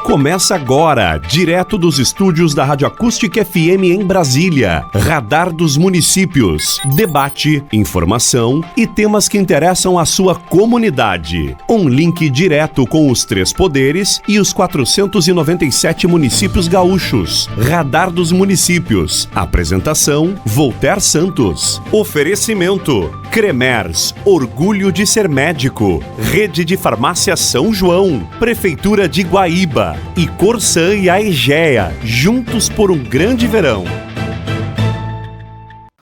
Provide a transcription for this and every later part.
Começa agora, direto dos estúdios da Rádio Acústica FM em Brasília. Radar dos Municípios. Debate, informação e temas que interessam a sua comunidade. Um link direto com os 3 poderes e os 497 municípios gaúchos. Radar dos Municípios. Apresentação, Voltaire Santos. Oferecimento, Cremers, orgulho de ser médico. Rede de Farmácia São João. Prefeitura de Guaíba. E Corsã e Aegea, juntos por um grande verão.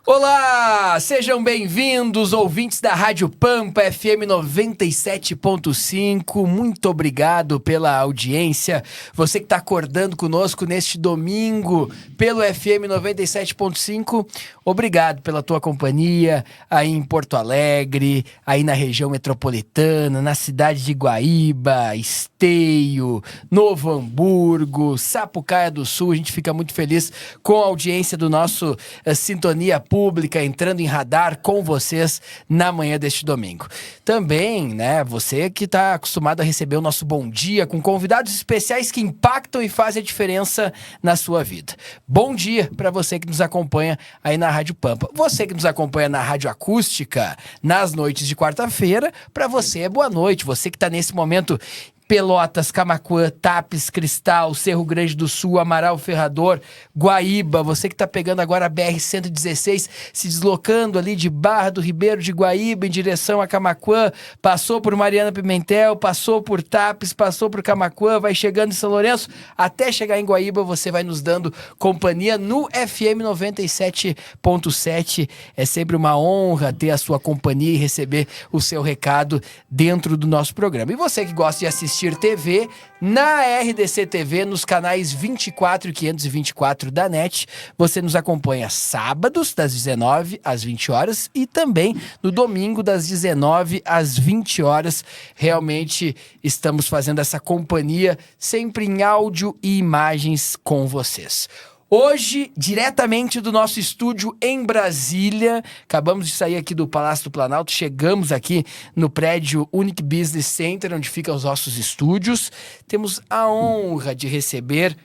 Olá, sejam bem-vindos, ouvintes da Rádio Pampa FM 97.5. Muito obrigado pela audiência. Você que está acordando conosco neste domingo pelo FM 97.5, obrigado pela tua companhia aí em Porto Alegre, aí na região metropolitana, na cidade de Guaíba, Esteio, Novo Hamburgo, Sapucaia do Sul. A gente fica muito feliz com a audiência do nosso Sintonia Pública, entrando em radar com vocês na manhã deste domingo. Também, né, você que está acostumado a receber o nosso Bom Dia com convidados especiais que impactam e fazem a diferença na sua vida. Bom dia para você que nos acompanha aí na Rádio Pampa. Você que nos acompanha na Rádio Acústica nas noites de quarta-feira, para você é boa noite. Você que está nesse momento Pelotas, Camaquã, Tapes, Cristal, Cerro Grande do Sul, Amaral, Ferrador, Guaíba, você que está pegando agora a BR-116, se deslocando ali de Barra do Ribeiro de Guaíba em direção a Camaquã, passou por Mariana Pimentel, passou por Tapes, passou por Camaquã, vai chegando em São Lourenço, até chegar em Guaíba você vai nos dando companhia no FM 97.7. É sempre uma honra ter a sua companhia e receber o seu recado dentro do nosso programa. E você que gosta de assistir TV, na RDC TV, nos canais 24 e 524 da NET, você nos acompanha sábados, das 19 às 20 horas, e também no domingo, das 19 às 20 horas. Realmente estamos fazendo essa companhia, sempre em áudio e imagens com vocês. Hoje, diretamente do nosso estúdio em Brasília, acabamos de sair aqui do Palácio do Planalto, chegamos aqui no prédio Unique Business Center, onde ficam os nossos estúdios. Temos a honra de receber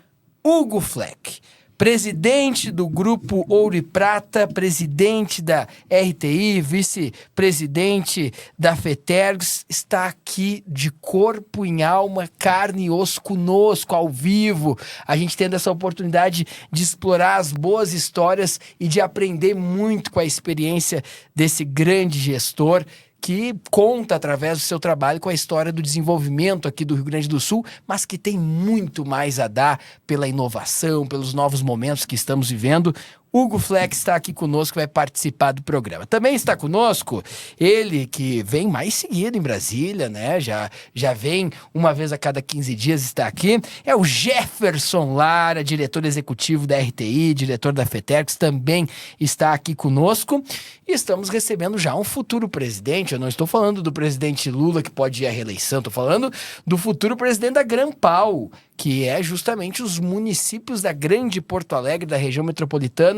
Hugo Fleck, presidente do Grupo Ouro e Prata, presidente da RTI, vice-presidente da FETERGS, está aqui de corpo em alma, carne e osso conosco, ao vivo. A gente tendo essa oportunidade de explorar as boas histórias e de aprender muito com a experiência desse grande gestor, que conta através do seu trabalho com a história do desenvolvimento aqui do Rio Grande do Sul, mas que tem muito mais a dar pela inovação, pelos novos momentos que estamos vivendo. Hugo Fleck está aqui conosco, vai participar do programa. Também está conosco ele que vem mais seguido em Brasília, né? Já vem uma vez a cada 15 dias, está aqui. É o Jefferson Lara, diretor executivo da RTI, diretor da FETERGS, também está aqui conosco. E estamos recebendo já um futuro presidente. Eu não estou falando do presidente Lula que pode ir à reeleição, estou falando do futuro presidente da Grampal, que é justamente os municípios da Grande Porto Alegre, da região metropolitana.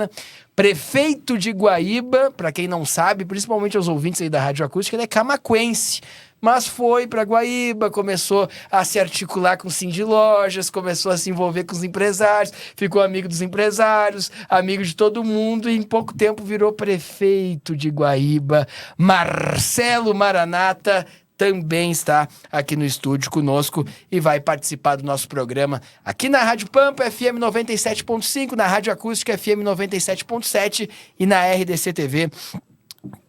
Prefeito de Guaíba, para quem não sabe, principalmente aos ouvintes aí da Rádio Acústica, ele é camaquense, mas foi para Guaíba, começou a se articular com o Cindy Lojas, começou a se envolver com os empresários, ficou amigo dos empresários, amigo de todo mundo, e em pouco tempo virou prefeito de Guaíba. Marcelo Maranata também está aqui no estúdio conosco e vai participar do nosso programa aqui na Rádio Pampa FM 97.5, na Rádio Acústica FM 97.7 e na RDC TV,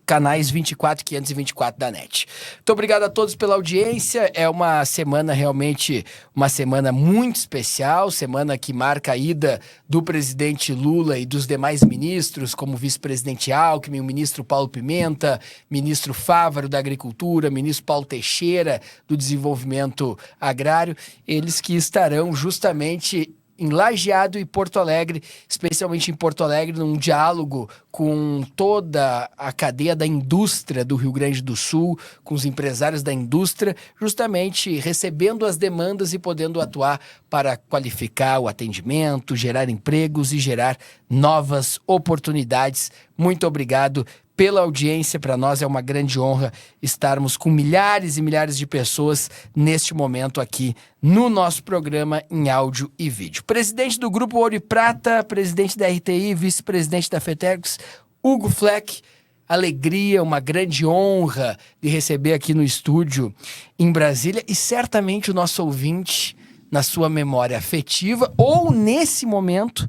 canais 24 e 524 da NET. Muito obrigado a todos pela audiência. É uma semana realmente, uma semana muito especial, semana que marca a ida do presidente Lula e dos demais ministros, como o vice-presidente Alckmin, o ministro Paulo Pimenta, ministro Fávaro da Agricultura, ministro Paulo Teixeira do Desenvolvimento Agrário, eles que estarão justamente em Lajeado e Porto Alegre, especialmente em Porto Alegre, num diálogo com toda a cadeia da indústria do Rio Grande do Sul, com os empresários da indústria, justamente recebendo as demandas e podendo atuar para qualificar o atendimento, gerar empregos e gerar novas oportunidades. Muito obrigado pela audiência. Para nós é uma grande honra estarmos com milhares e milhares de pessoas neste momento aqui no nosso programa em áudio e vídeo. Presidente do Grupo Ouro e Prata, presidente da RTI, vice-presidente da FETERGS, Hugo Fleck. Alegria, uma grande honra de receber aqui no estúdio em Brasília, e certamente o nosso ouvinte, na sua memória afetiva ou nesse momento,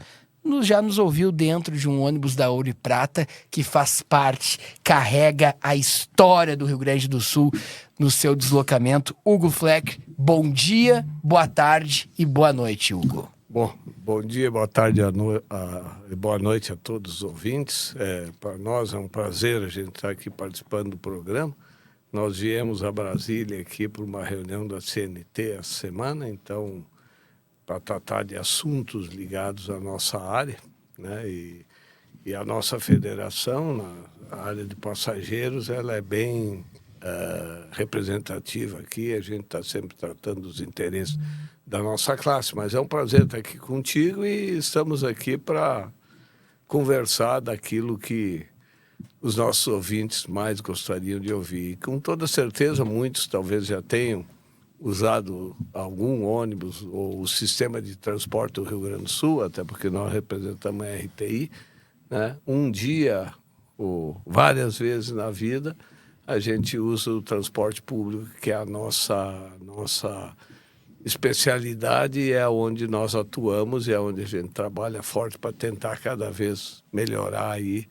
já nos ouviu dentro de um ônibus da Ouro e Prata, que faz parte, carrega a história do Rio Grande do Sul no seu deslocamento. Hugo Fleck, bom dia, boa tarde e boa noite, Hugo. Bom dia, boa tarde e boa noite a todos os ouvintes. Para nós é um prazer a gente estar aqui participando do programa. Nós viemos a Brasília aqui por uma reunião da CNT essa semana, então, para tratar de assuntos ligados à nossa área, né? E a nossa federação, na área de passageiros, ela é bem representativa aqui. A gente está sempre tratando dos interesses da nossa classe, mas é um prazer estar aqui contigo e estamos aqui para conversar daquilo que os nossos ouvintes mais gostariam de ouvir. E, com toda certeza, muitos talvez já tenham usado algum ônibus ou o sistema de transporte do Rio Grande do Sul, até porque nós representamos a RTI, né? Um dia ou várias vezes na vida a gente usa o transporte público, que é a nossa especialidade, é onde nós atuamos e é onde a gente trabalha forte para tentar cada vez melhorar aí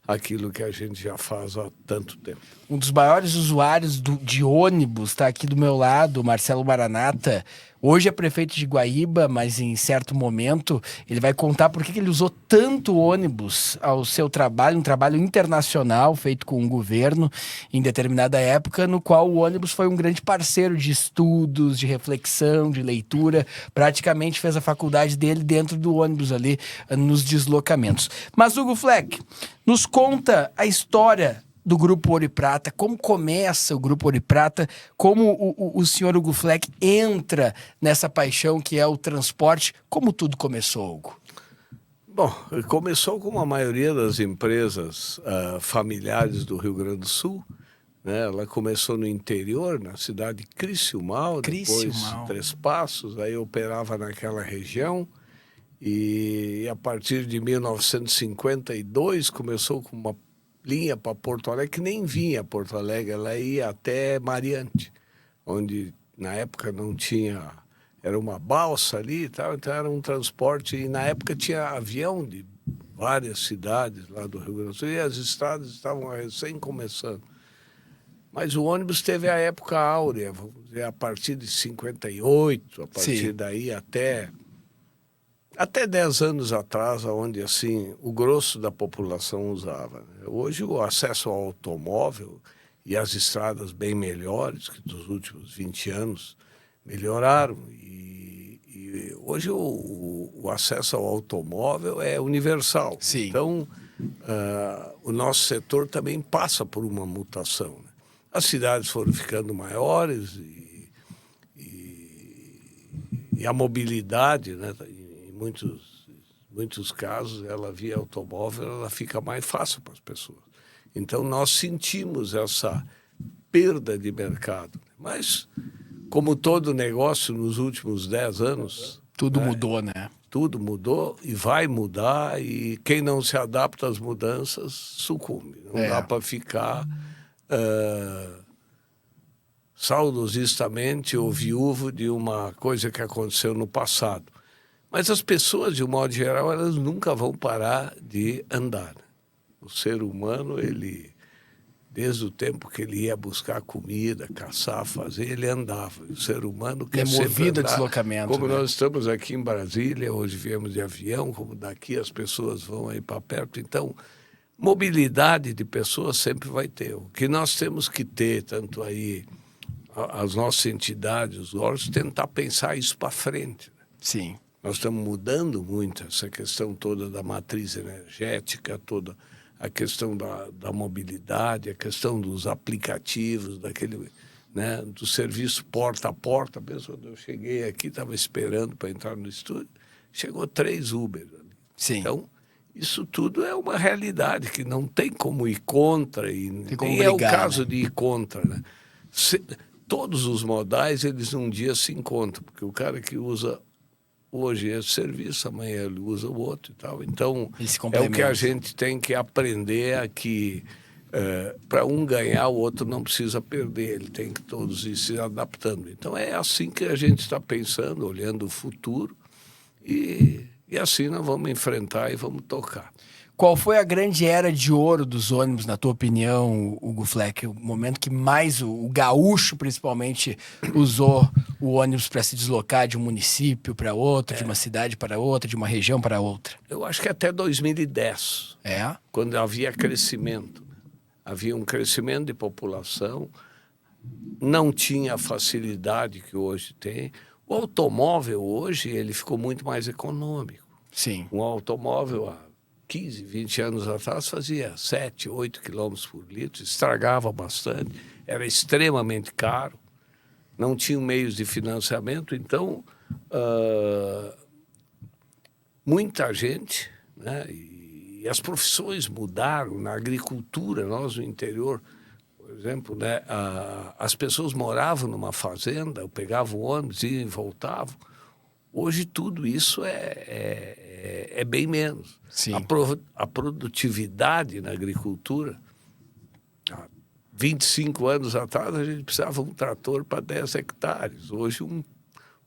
aquilo que a gente já faz há tanto tempo. Um dos maiores usuários de ônibus está aqui do meu lado, Marcelo Maranata. Hoje é prefeito de Guaíba, mas em certo momento ele vai contar por que ele usou tanto ônibus ao seu trabalho, um trabalho internacional feito com o governo em determinada época, no qual o ônibus foi um grande parceiro de estudos, de reflexão, de leitura. Praticamente fez a faculdade dele dentro do ônibus ali, nos deslocamentos. Mas, Hugo Fleck, nos conta a história do Grupo Ouro e Prata, como começa o Grupo Ouro e Prata, como o senhor Hugo Fleck entra nessa paixão que é o transporte, como tudo começou, Hugo? Bom, começou como a maioria das empresas familiares do Rio Grande do Sul, né? Ela começou no interior, na cidade de Criciúmal, depois Três Passos, aí operava naquela região, e a partir de 1952 começou com uma linha para Porto Alegre, que nem vinha a Porto Alegre, ela ia até Mariante, onde na época não tinha, era uma balsa ali e tal, então era um transporte, e na época tinha avião de várias cidades lá do Rio Grande do Sul, e as estradas estavam recém começando. Mas o ônibus teve a época áurea, vamos dizer, a partir de 58, a partir Sim. daí até 10 anos atrás, onde assim o grosso da população usava. Hoje o acesso ao automóvel e as estradas bem melhores, que dos últimos 20 anos melhoraram, e hoje o acesso ao automóvel é universal. Sim. Então, o nosso setor também passa por uma mutação, né? As cidades foram ficando maiores e a mobilidade, né, muitos casos, ela via automóvel, ela fica mais fácil para as pessoas. Então, nós sentimos essa perda de mercado. Mas, como todo negócio nos últimos 10 anos... Tudo mudou, né? Tudo mudou e vai mudar, e quem não se adapta às mudanças sucumbe. Não dá para ficar saudosistamente ou viúvo de uma coisa que aconteceu no passado. Mas as pessoas, de um modo geral, elas nunca vão parar de andar. O ser humano, ele, desde o tempo que ele ia buscar comida, caçar, fazer, ele andava. O ser humano quer sempre movido a andar. deslocamento. Como né? nós estamos aqui em Brasília, hoje viemos de avião, como daqui as pessoas vão aí para perto. Então, mobilidade de pessoas sempre vai ter. O que nós temos que ter, tanto aí as nossas entidades, os órgãos, tentar pensar isso para frente. Sim. Nós estamos mudando muito essa questão toda da matriz energética, toda a questão da mobilidade, a questão dos aplicativos, né, do serviço porta a porta. Mesmo quando eu cheguei aqui, estava esperando para entrar no estúdio, chegou 3 Uber ali. Sim. Então, Isso tudo é uma realidade que não tem como ir contra, e nem é o brigar, caso de ir contra, né? Todos os modais, eles um dia se encontram, porque o cara que usa hoje esse serviço, amanhã ele usa o outro e tal. Então, Eles se é o complementam. que a gente tem que aprender a que para um ganhar, o outro não precisa perder, ele tem que todos ir se adaptando. Então, é assim que a gente está pensando, olhando o futuro, e assim nós vamos enfrentar e vamos tocar. Qual foi a grande era de ouro dos ônibus, na tua opinião, Hugo Fleck? O momento que mais o gaúcho, principalmente, usou o ônibus para se deslocar de um município para outro, de uma cidade para outra, de uma região para outra? Eu acho que até 2010, É? quando havia crescimento. Havia um crescimento de população, não tinha a facilidade que hoje tem. O automóvel hoje ele ficou muito mais econômico. Sim. Um automóvel há 15, 20 anos atrás fazia 7, 8 quilômetros por litro, estragava bastante, era extremamente caro, não tinha meios de financiamento, então muita gente, né, e as profissões mudaram. Na agricultura, nós no interior, por exemplo, né, as pessoas moravam numa fazenda, pegavam o ônibus, iam e voltavam. Hoje tudo isso é bem menos. Sim. A produtividade na agricultura, há 25 anos atrás, a gente precisava de um trator para 10 hectares. Hoje,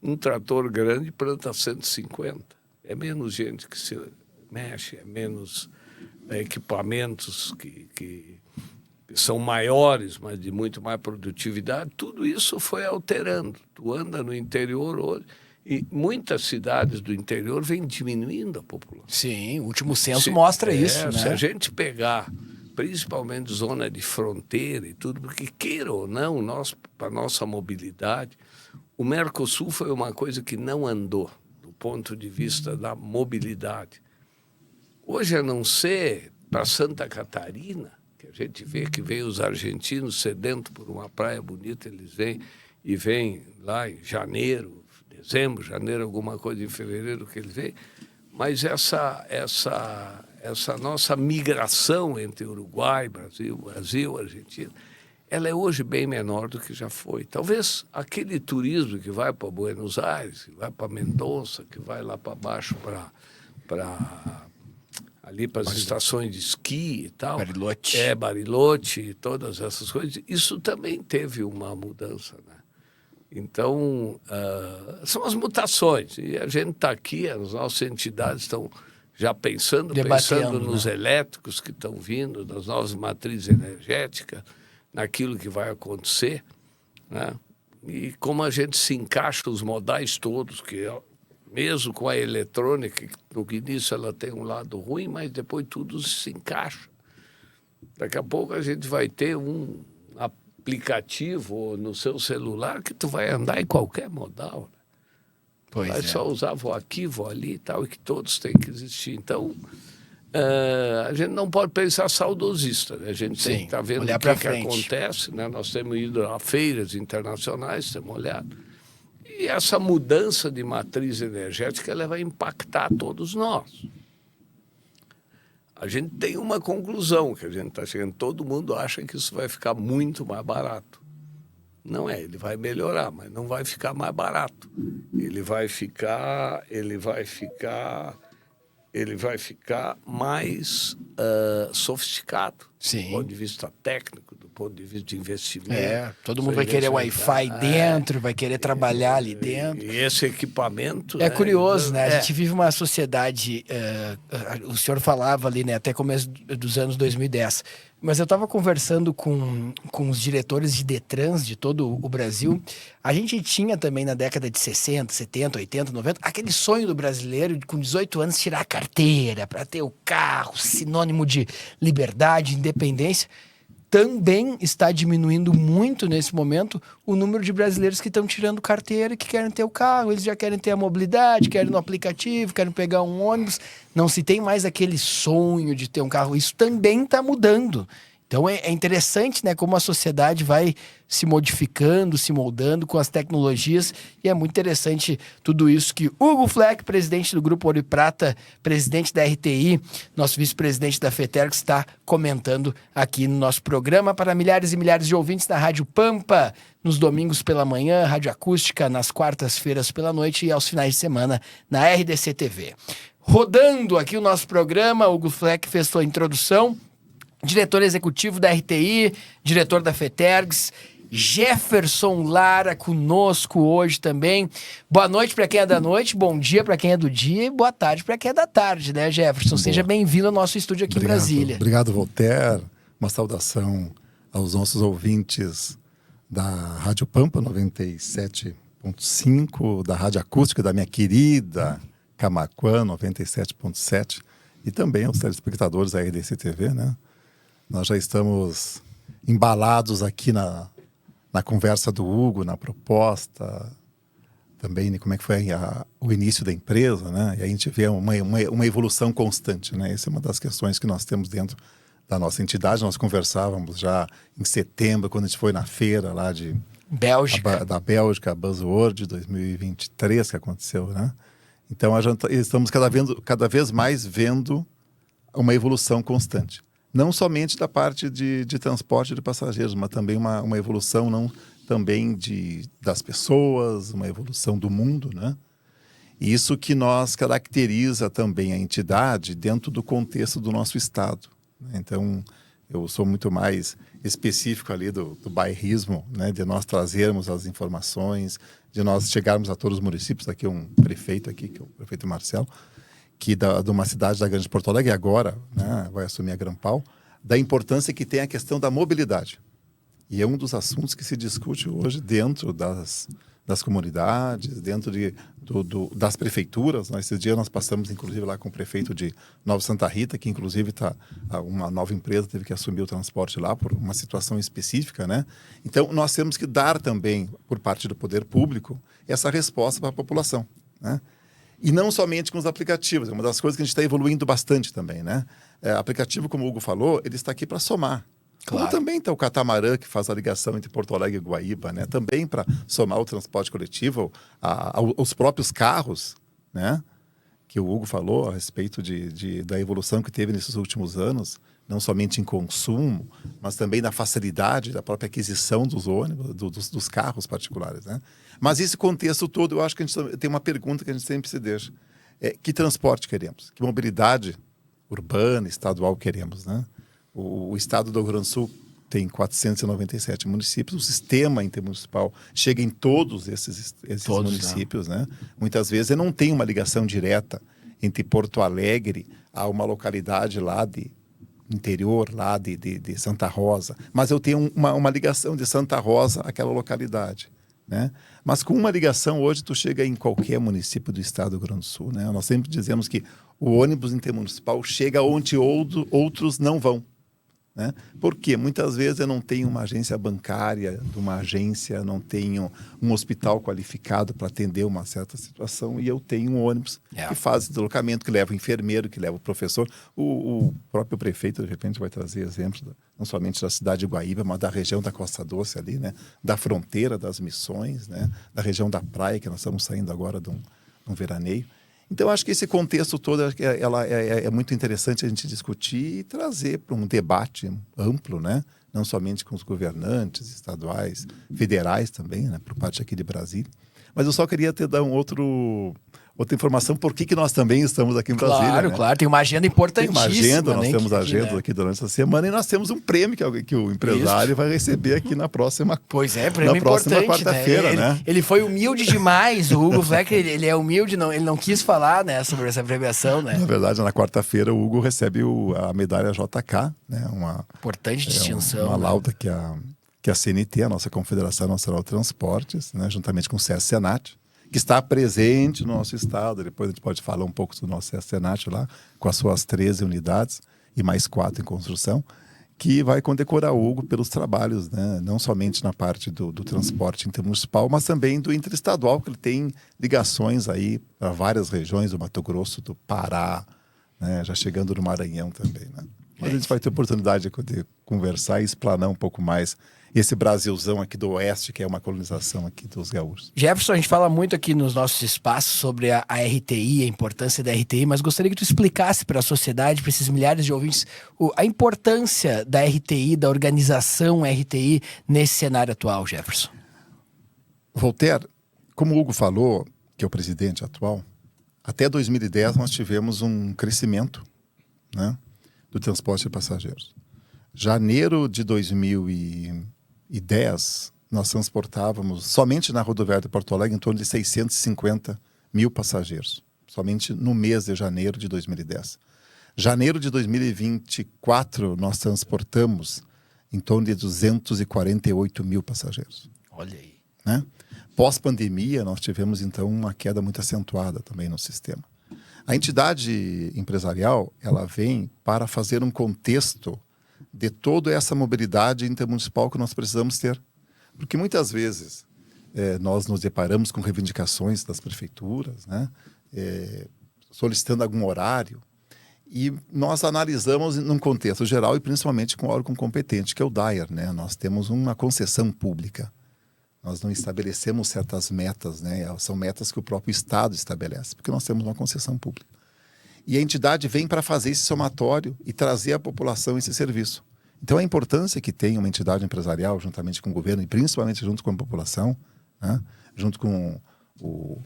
um trator grande planta 150. É menos gente que se mexe, é menos equipamentos que são maiores, mas de muito mais produtividade. Tudo isso foi alterando. Tu anda no interior hoje, e muitas cidades do interior vêm diminuindo a população. Sim, o último censo mostra isso, né? Se a gente pegar, principalmente zona de fronteira e tudo, porque queira ou não, para a nossa mobilidade, o Mercosul foi uma coisa que não andou do ponto de vista da mobilidade. Hoje, a não ser para Santa Catarina, que a gente vê que vem os argentinos sedentos por uma praia bonita, eles vêm lá em janeiro, dezembro, janeiro, alguma coisa em fevereiro que ele vem, mas essa nossa migração entre Uruguai, Brasil, Argentina, ela é hoje bem menor do que já foi. Talvez aquele turismo que vai para Buenos Aires, que vai para Mendonça, que vai lá para baixo, ali para as estações de esqui e tal. Bariloche. Bariloche e todas essas coisas. Isso também teve uma mudança, né? Então, são as mutações. E a gente está aqui, as nossas entidades estão já pensando nos elétricos que estão vindo, das novas matrizes energéticas, naquilo que vai acontecer, né? E como a gente se encaixa os modais todos, que mesmo com a eletrônica, no início ela tem um lado ruim, mas depois tudo se encaixa. Daqui a pouco a gente vai ter um aplicativo no seu celular que tu vai andar em qualquer modal, né? Pois vai é. só usar vou aqui, vou ali e tal, e que todos têm que existir. Então, a gente não pode pensar saudosista, né? A gente tem que estar vendo o que acontece, né? Nós temos ido a feiras internacionais, temos olhado. E essa mudança de matriz energética ela vai impactar todos nós. A gente tem uma conclusão que a gente está chegando. Todo mundo acha que isso vai ficar muito mais barato. Não é, ele vai melhorar, mas não vai ficar mais barato. Ele vai ficar mais sofisticado. Sim. Do ponto de vista técnico, do ponto de vista de investimento. Todo mundo vai querer Wi-Fi dentro, vai querer trabalhar ali dentro. E esse equipamento... É curioso, né? A gente vive uma sociedade... o senhor falava ali, né? Até começo dos anos 2010. Mas eu estava conversando com os diretores de Detrans de todo o Brasil. A gente tinha também na década de 60, 70, 80, 90, aquele sonho do brasileiro de, com 18 anos, tirar a carteira para ter o carro, sinônimo de liberdade, independência. Também está diminuindo muito nesse momento o número de brasileiros que estão tirando carteira e que querem ter o carro. Eles já querem ter a mobilidade, querem no aplicativo, querem pegar um ônibus. Não se tem mais aquele sonho de ter um carro. Isso também está mudando. Então é interessante, né, como a sociedade vai se modificando, se moldando com as tecnologias, e é muito interessante tudo isso que Hugo Fleck, presidente do Grupo Ouro e Prata, presidente da RTI, nosso vice-presidente da FETERGS, está comentando aqui no nosso programa para milhares e milhares de ouvintes na Rádio Pampa, nos domingos pela manhã, Rádio Acústica, nas quartas-feiras pela noite e aos finais de semana na RDC TV. Rodando aqui o nosso programa, Hugo Fleck fez sua introdução, diretor executivo da RTI, diretor da FETERGS, Jefferson Lara conosco hoje também. Boa noite para quem é da noite, bom dia para quem é do dia e boa tarde para quem é da tarde, né, Jefferson? Boa. Seja bem-vindo ao nosso estúdio aqui em Brasília. Obrigado, Voltaire. Uma saudação aos nossos ouvintes da Rádio Pampa 97.5, da Rádio Acústica, da minha querida Camaquã 97.7 e também aos telespectadores da RDC TV, né? Nós já estamos embalados aqui na conversa do Hugo, na proposta, também como é que foi o início da empresa, né? E a gente vê uma evolução constante, né? Essa é uma das questões que nós temos dentro da nossa entidade. Nós conversávamos já em setembro, quando a gente foi na feira lá de Bélgica. Da Bélgica, a Buzzword 2023, que aconteceu, né? Então, estamos cada vez mais vendo uma evolução constante. Não somente da parte de transporte de passageiros, mas também uma evolução também das pessoas, uma evolução do mundo, né? E isso que nós caracteriza também a entidade dentro do contexto do nosso estado. Então, eu sou muito mais específico ali do bairrismo, né? De nós trazermos as informações, de nós chegarmos a todos os municípios. Aqui um prefeito aqui, que é o prefeito Marcelo, que de uma cidade da Grande Porto Alegre, agora, né, vai assumir a Grampal, da importância que tem a questão da mobilidade. E é um dos assuntos que se discute hoje dentro das comunidades, dentro das prefeituras. Esses dias nós passamos, inclusive, lá com o prefeito de Nova Santa Rita, que inclusive uma nova empresa teve que assumir o transporte lá por uma situação específica, né? Então, nós temos que dar também, por parte do poder público, essa resposta para a população, né? E não somente com os aplicativos, é uma das coisas que a gente está evoluindo bastante também, né? Aplicativo, como o Hugo falou, ele está aqui para somar. Claro. Como também está o catamarã, que faz a ligação entre Porto Alegre e Guaíba, né? Também para somar o transporte coletivo, aos próprios carros, né? Que o Hugo falou a respeito da evolução que teve nesses últimos anos, não somente em consumo, mas também na facilidade da própria aquisição dos ônibus, dos carros particulares, né? Mas esse contexto todo, eu acho que a gente tem uma pergunta que a gente sempre se deixa. Que transporte queremos? Que mobilidade urbana, estadual queremos, né? O estado do Rio Grande do Sul tem 497 municípios, o sistema intermunicipal chega em todos esses municípios, né? Muitas vezes eu não tenho uma ligação direta entre Porto Alegre a uma localidade lá de interior, lá de Santa Rosa, mas eu tenho uma ligação de Santa Rosa àquela localidade, né? Mas com uma ligação hoje tu chega em qualquer município do estado do Rio Grande do Sul, né? Nós sempre dizemos que o ônibus intermunicipal chega onde outros não vão, né? Porque muitas vezes eu não tenho uma agência bancária, uma agência, não tenho um hospital qualificado para atender uma certa situação, e eu tenho um ônibus que faz esse deslocamento, que leva o enfermeiro, que leva o professor. O próprio prefeito, de repente, vai trazer exemplos, não somente da cidade de Guaíba, mas da região da Costa Doce ali, né? Da fronteira das Missões, né? Da região da praia, que nós estamos saindo agora de um veraneio. Então, acho que esse contexto todo é muito interessante a gente discutir e trazer para um debate amplo, né? Não somente com os governantes estaduais, federais também, né? Por parte aqui de Brasília. Mas eu só queria te dar outra informação, por que nós também estamos aqui em Brasília. Claro, tem uma agenda importantíssima. Tem uma agenda, nós temos agendas aqui durante essa semana, e nós temos um prêmio que o empresário vai receber aqui na próxima prêmio importante, quarta-feira, né? Ele foi humilde demais, o Hugo Fleck, ele é humilde, ele não quis falar, né, sobre essa premiação, né? Na verdade, na quarta-feira, o Hugo recebe a medalha JK, né? Uma importante distinção. Uma lauda que a CNT, a nossa Confederação Nacional de Transportes, né, juntamente com o SESC-Senat, que está presente no nosso estado. Depois a gente pode falar um pouco do nosso SESC-Senat lá, com as suas 13 unidades e mais 4 em construção, que vai condecorar o Hugo pelos trabalhos, né? Não somente na parte do transporte intermunicipal, mas também do interestadual, que ele tem ligações aí para várias regiões do Mato Grosso, do Pará, né? Já chegando no Maranhão também, né? Mas a gente vai ter oportunidade de conversar e explanar um pouco mais esse Brasilzão aqui do Oeste, que é uma colonização aqui dos gaúchos. Jefferson, a gente fala muito aqui nos nossos espaços sobre a RTI, a importância da RTI, mas gostaria que tu explicasse para a sociedade, para esses milhares de ouvintes, a importância da RTI, da organização RTI nesse cenário atual, Jefferson. Voltaire, como o Hugo falou, que é o presidente atual, até 2010 nós tivemos um crescimento, né, do transporte de passageiros. Janeiro de 2010, nós transportávamos, somente na rodoviária de Porto Alegre, em torno de 650 mil passageiros. Somente no mês de janeiro de 2010. Janeiro de 2024, nós transportamos em torno de 248 mil passageiros. Olha aí. Né? Pós-pandemia, nós tivemos, então, uma queda muito acentuada também no sistema. A entidade empresarial, ela vem para fazer um contexto de toda essa mobilidade intermunicipal que nós precisamos ter. Porque muitas vezes nós nos deparamos com reivindicações das prefeituras, né? Solicitando algum horário, e nós analisamos num contexto geral e principalmente com o órgão competente, que é o DAER, né? Nós temos uma concessão pública. Nós não estabelecemos certas metas, né? São metas que o próprio Estado estabelece, porque nós temos uma concessão pública. E a entidade vem para fazer esse somatório e trazer à população esse serviço. Então, a importância que tem uma entidade empresarial, juntamente com o governo e principalmente junto com a população, né? Junto com o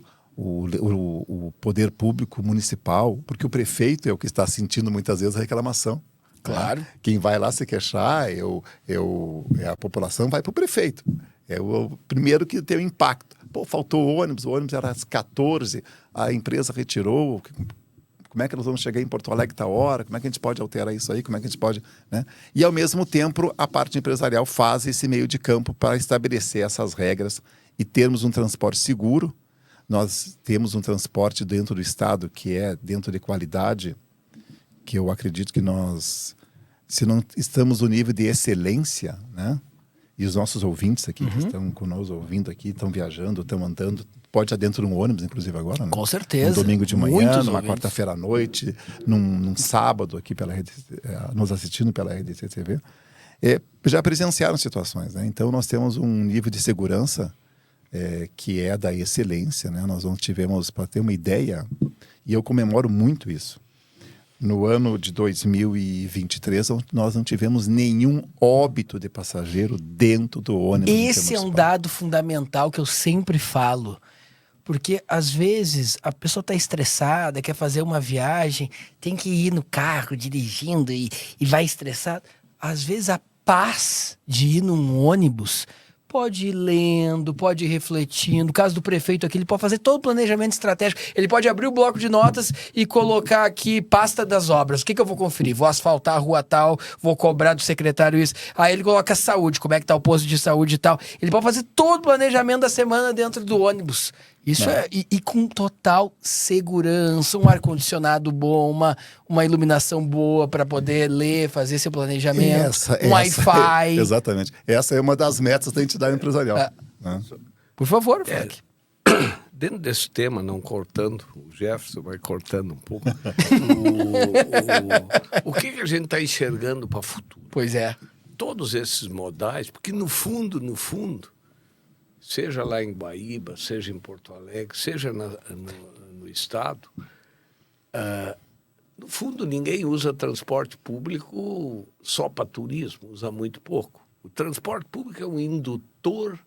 poder público municipal, porque o prefeito é o que está sentindo muitas vezes a reclamação. Claro. Né? Quem vai lá se queixar, a população vai para o prefeito. É o primeiro que tem o impacto. Pô, faltou o ônibus era às 14, a empresa retirou. Como é que nós vamos chegar em Porto Alegre tal hora? Como é que a gente pode alterar isso aí? Como é que a gente pode... Né? E, ao mesmo tempo, a parte empresarial faz esse meio de campo para estabelecer essas regras e termos um transporte seguro. Nós temos um transporte dentro do Estado que é dentro de qualidade, que eu acredito que nós, se não estamos no nível de excelência, né? E os nossos ouvintes aqui que estão conosco ouvindo aqui, estão viajando, estão andando, pode estar dentro de um ônibus, inclusive agora, né? Com certeza. Um domingo de manhã, Muitos numa ouvintes. quarta-feira à noite, num sábado aqui pela rede, nos assistindo pela RDC TV, já presenciaram situações, né? Então nós temos um nível de segurança que é da excelência, né? Nós não tivemos, para ter uma ideia, e eu comemoro muito isso. No ano de 2023, nós não tivemos nenhum óbito de passageiro dentro do ônibus. Esse é um dado fundamental que eu sempre falo. Porque, às vezes, a pessoa está estressada, quer fazer uma viagem, tem que ir no carro dirigindo e vai estressado. Às vezes, a paz de ir num ônibus pode ir lendo, pode ir refletindo. No caso do prefeito aqui, ele pode fazer todo o planejamento estratégico. Ele pode abrir o bloco de notas e colocar aqui pasta das obras. O que eu vou conferir? Vou asfaltar a rua tal, vou cobrar do secretário isso. Aí ele coloca saúde, como é que tá o posto de saúde e tal. Ele pode fazer todo o planejamento da semana dentro do ônibus. Isso e com total segurança, um ar-condicionado bom, uma iluminação boa para poder ler, fazer seu planejamento, Wi-Fi. Exatamente. Essa é uma das metas da entidade empresarial. Né? Por favor, Frank. Dentro desse tema, não cortando, o Jefferson vai cortando um pouco, o que a gente está enxergando para o futuro? Pois é. Todos esses modais, porque no fundo, seja lá em Guaíba, seja em Porto Alegre, seja no Estado, no fundo ninguém usa transporte público só para turismo, usa muito pouco. O transporte público é um indutor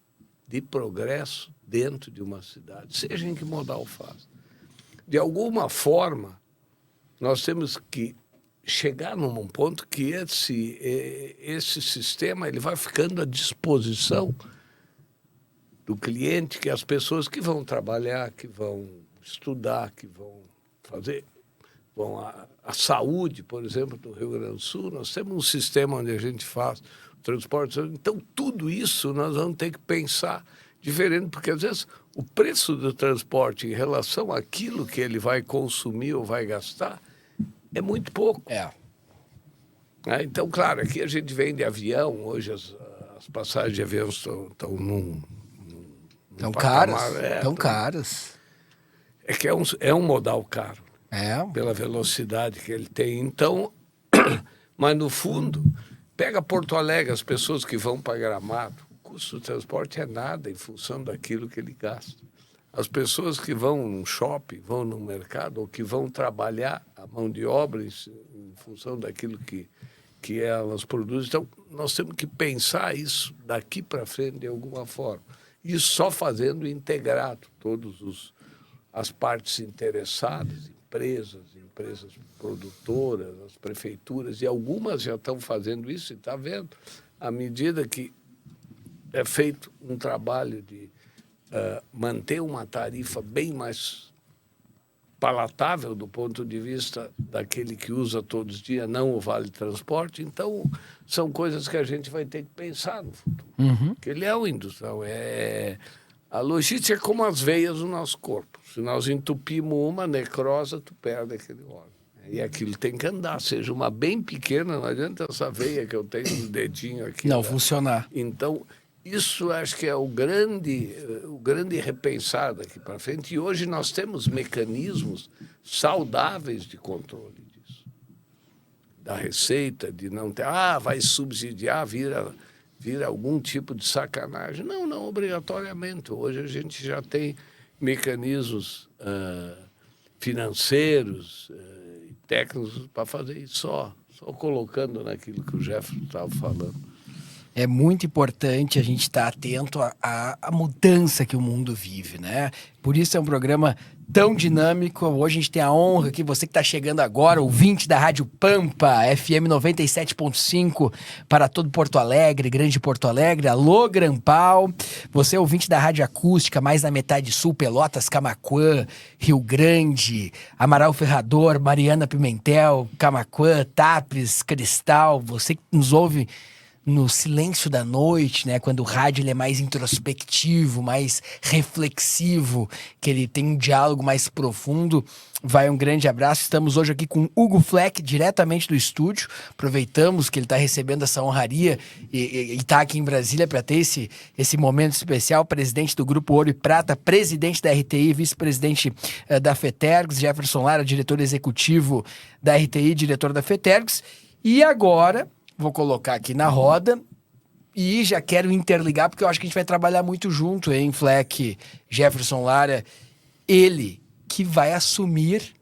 de progresso dentro de uma cidade, seja em que modal faz. De alguma forma, nós temos que chegar num ponto que esse sistema ele vai ficando à disposição do cliente, que as pessoas que vão trabalhar, que vão estudar, que vão fazer... Bom, a saúde, por exemplo, no Rio Grande do Sul, nós temos um sistema onde a gente faz o transporte. Então, tudo isso nós vamos ter que pensar diferente, porque às vezes o preço do transporte em relação àquilo que ele vai consumir ou vai gastar é muito pouco. Então, claro, aqui a gente vem de avião, hoje as passagens de avião estão num Tão caras. Tão caras. É que é um modal caro. É. Pela velocidade que ele tem. Então, Mas, no fundo, pega Porto Alegre, as pessoas que vão para Gramado, o custo do transporte é nada em função daquilo que ele gasta. As pessoas que vão num shopping, vão no mercado, ou que vão trabalhar a mão de obra em função daquilo que elas produzem. Então, nós temos que pensar isso daqui para frente de alguma forma. Isso só fazendo integrado todas as partes interessadas, empresas produtoras, as prefeituras, e algumas já estão fazendo isso, e está vendo, à medida que é feito um trabalho de manter uma tarifa bem mais palatável do ponto de vista daquele que usa todos os dias, não o vale transporte. Então, são coisas que a gente vai ter que pensar no futuro. Porque ele é o industrial. A logística é como as veias do nosso corpo. Se nós entupimos uma necrosa, tu perde aquele órgão. E aquilo tem que andar, seja uma bem pequena, não adianta essa veia que eu tenho no dedinho aqui. Não funcionar. Então, isso acho que é o grande repensar daqui para frente. E hoje nós temos mecanismos saudáveis de controle disso. Da receita, de não ter... vai subsidiar, vira algum tipo de sacanagem. Não obrigatoriamente. Hoje a gente já tem mecanismos financeiros e técnicos para fazer isso só colocando naquilo que o Jefferson estava falando. É muito importante a gente estar atento à mudança que o mundo vive, né? Por isso é um programa tão dinâmico. Hoje a gente tem a honra que você que está chegando agora, ouvinte da Rádio Pampa, FM 97.5 para todo Porto Alegre, Grande Porto Alegre. Alô, Grampal. Você é ouvinte da Rádio Acústica, mais na metade sul, Pelotas, Camaquã, Rio Grande, Amaral Ferrador, Mariana Pimentel, Camaquã, Tapes, Cristal. Você que nos ouve no silêncio da noite, né? Quando o rádio ele é mais introspectivo, mais reflexivo, que ele tem um diálogo mais profundo. Vai um grande abraço. Estamos hoje aqui com Hugo Fleck, diretamente do estúdio. Aproveitamos que ele está recebendo essa honraria e está aqui em Brasília para ter esse momento especial. Presidente do Grupo Ouro e Prata, presidente da RTI, vice-presidente da FETERGS, Jefferson Lara, diretor executivo da RTI, diretor da FETERGS. E agora... vou colocar aqui na roda e já quero interligar, porque eu acho que a gente vai trabalhar muito junto, hein, Fleck, Jefferson Lara. Ele que vai assumir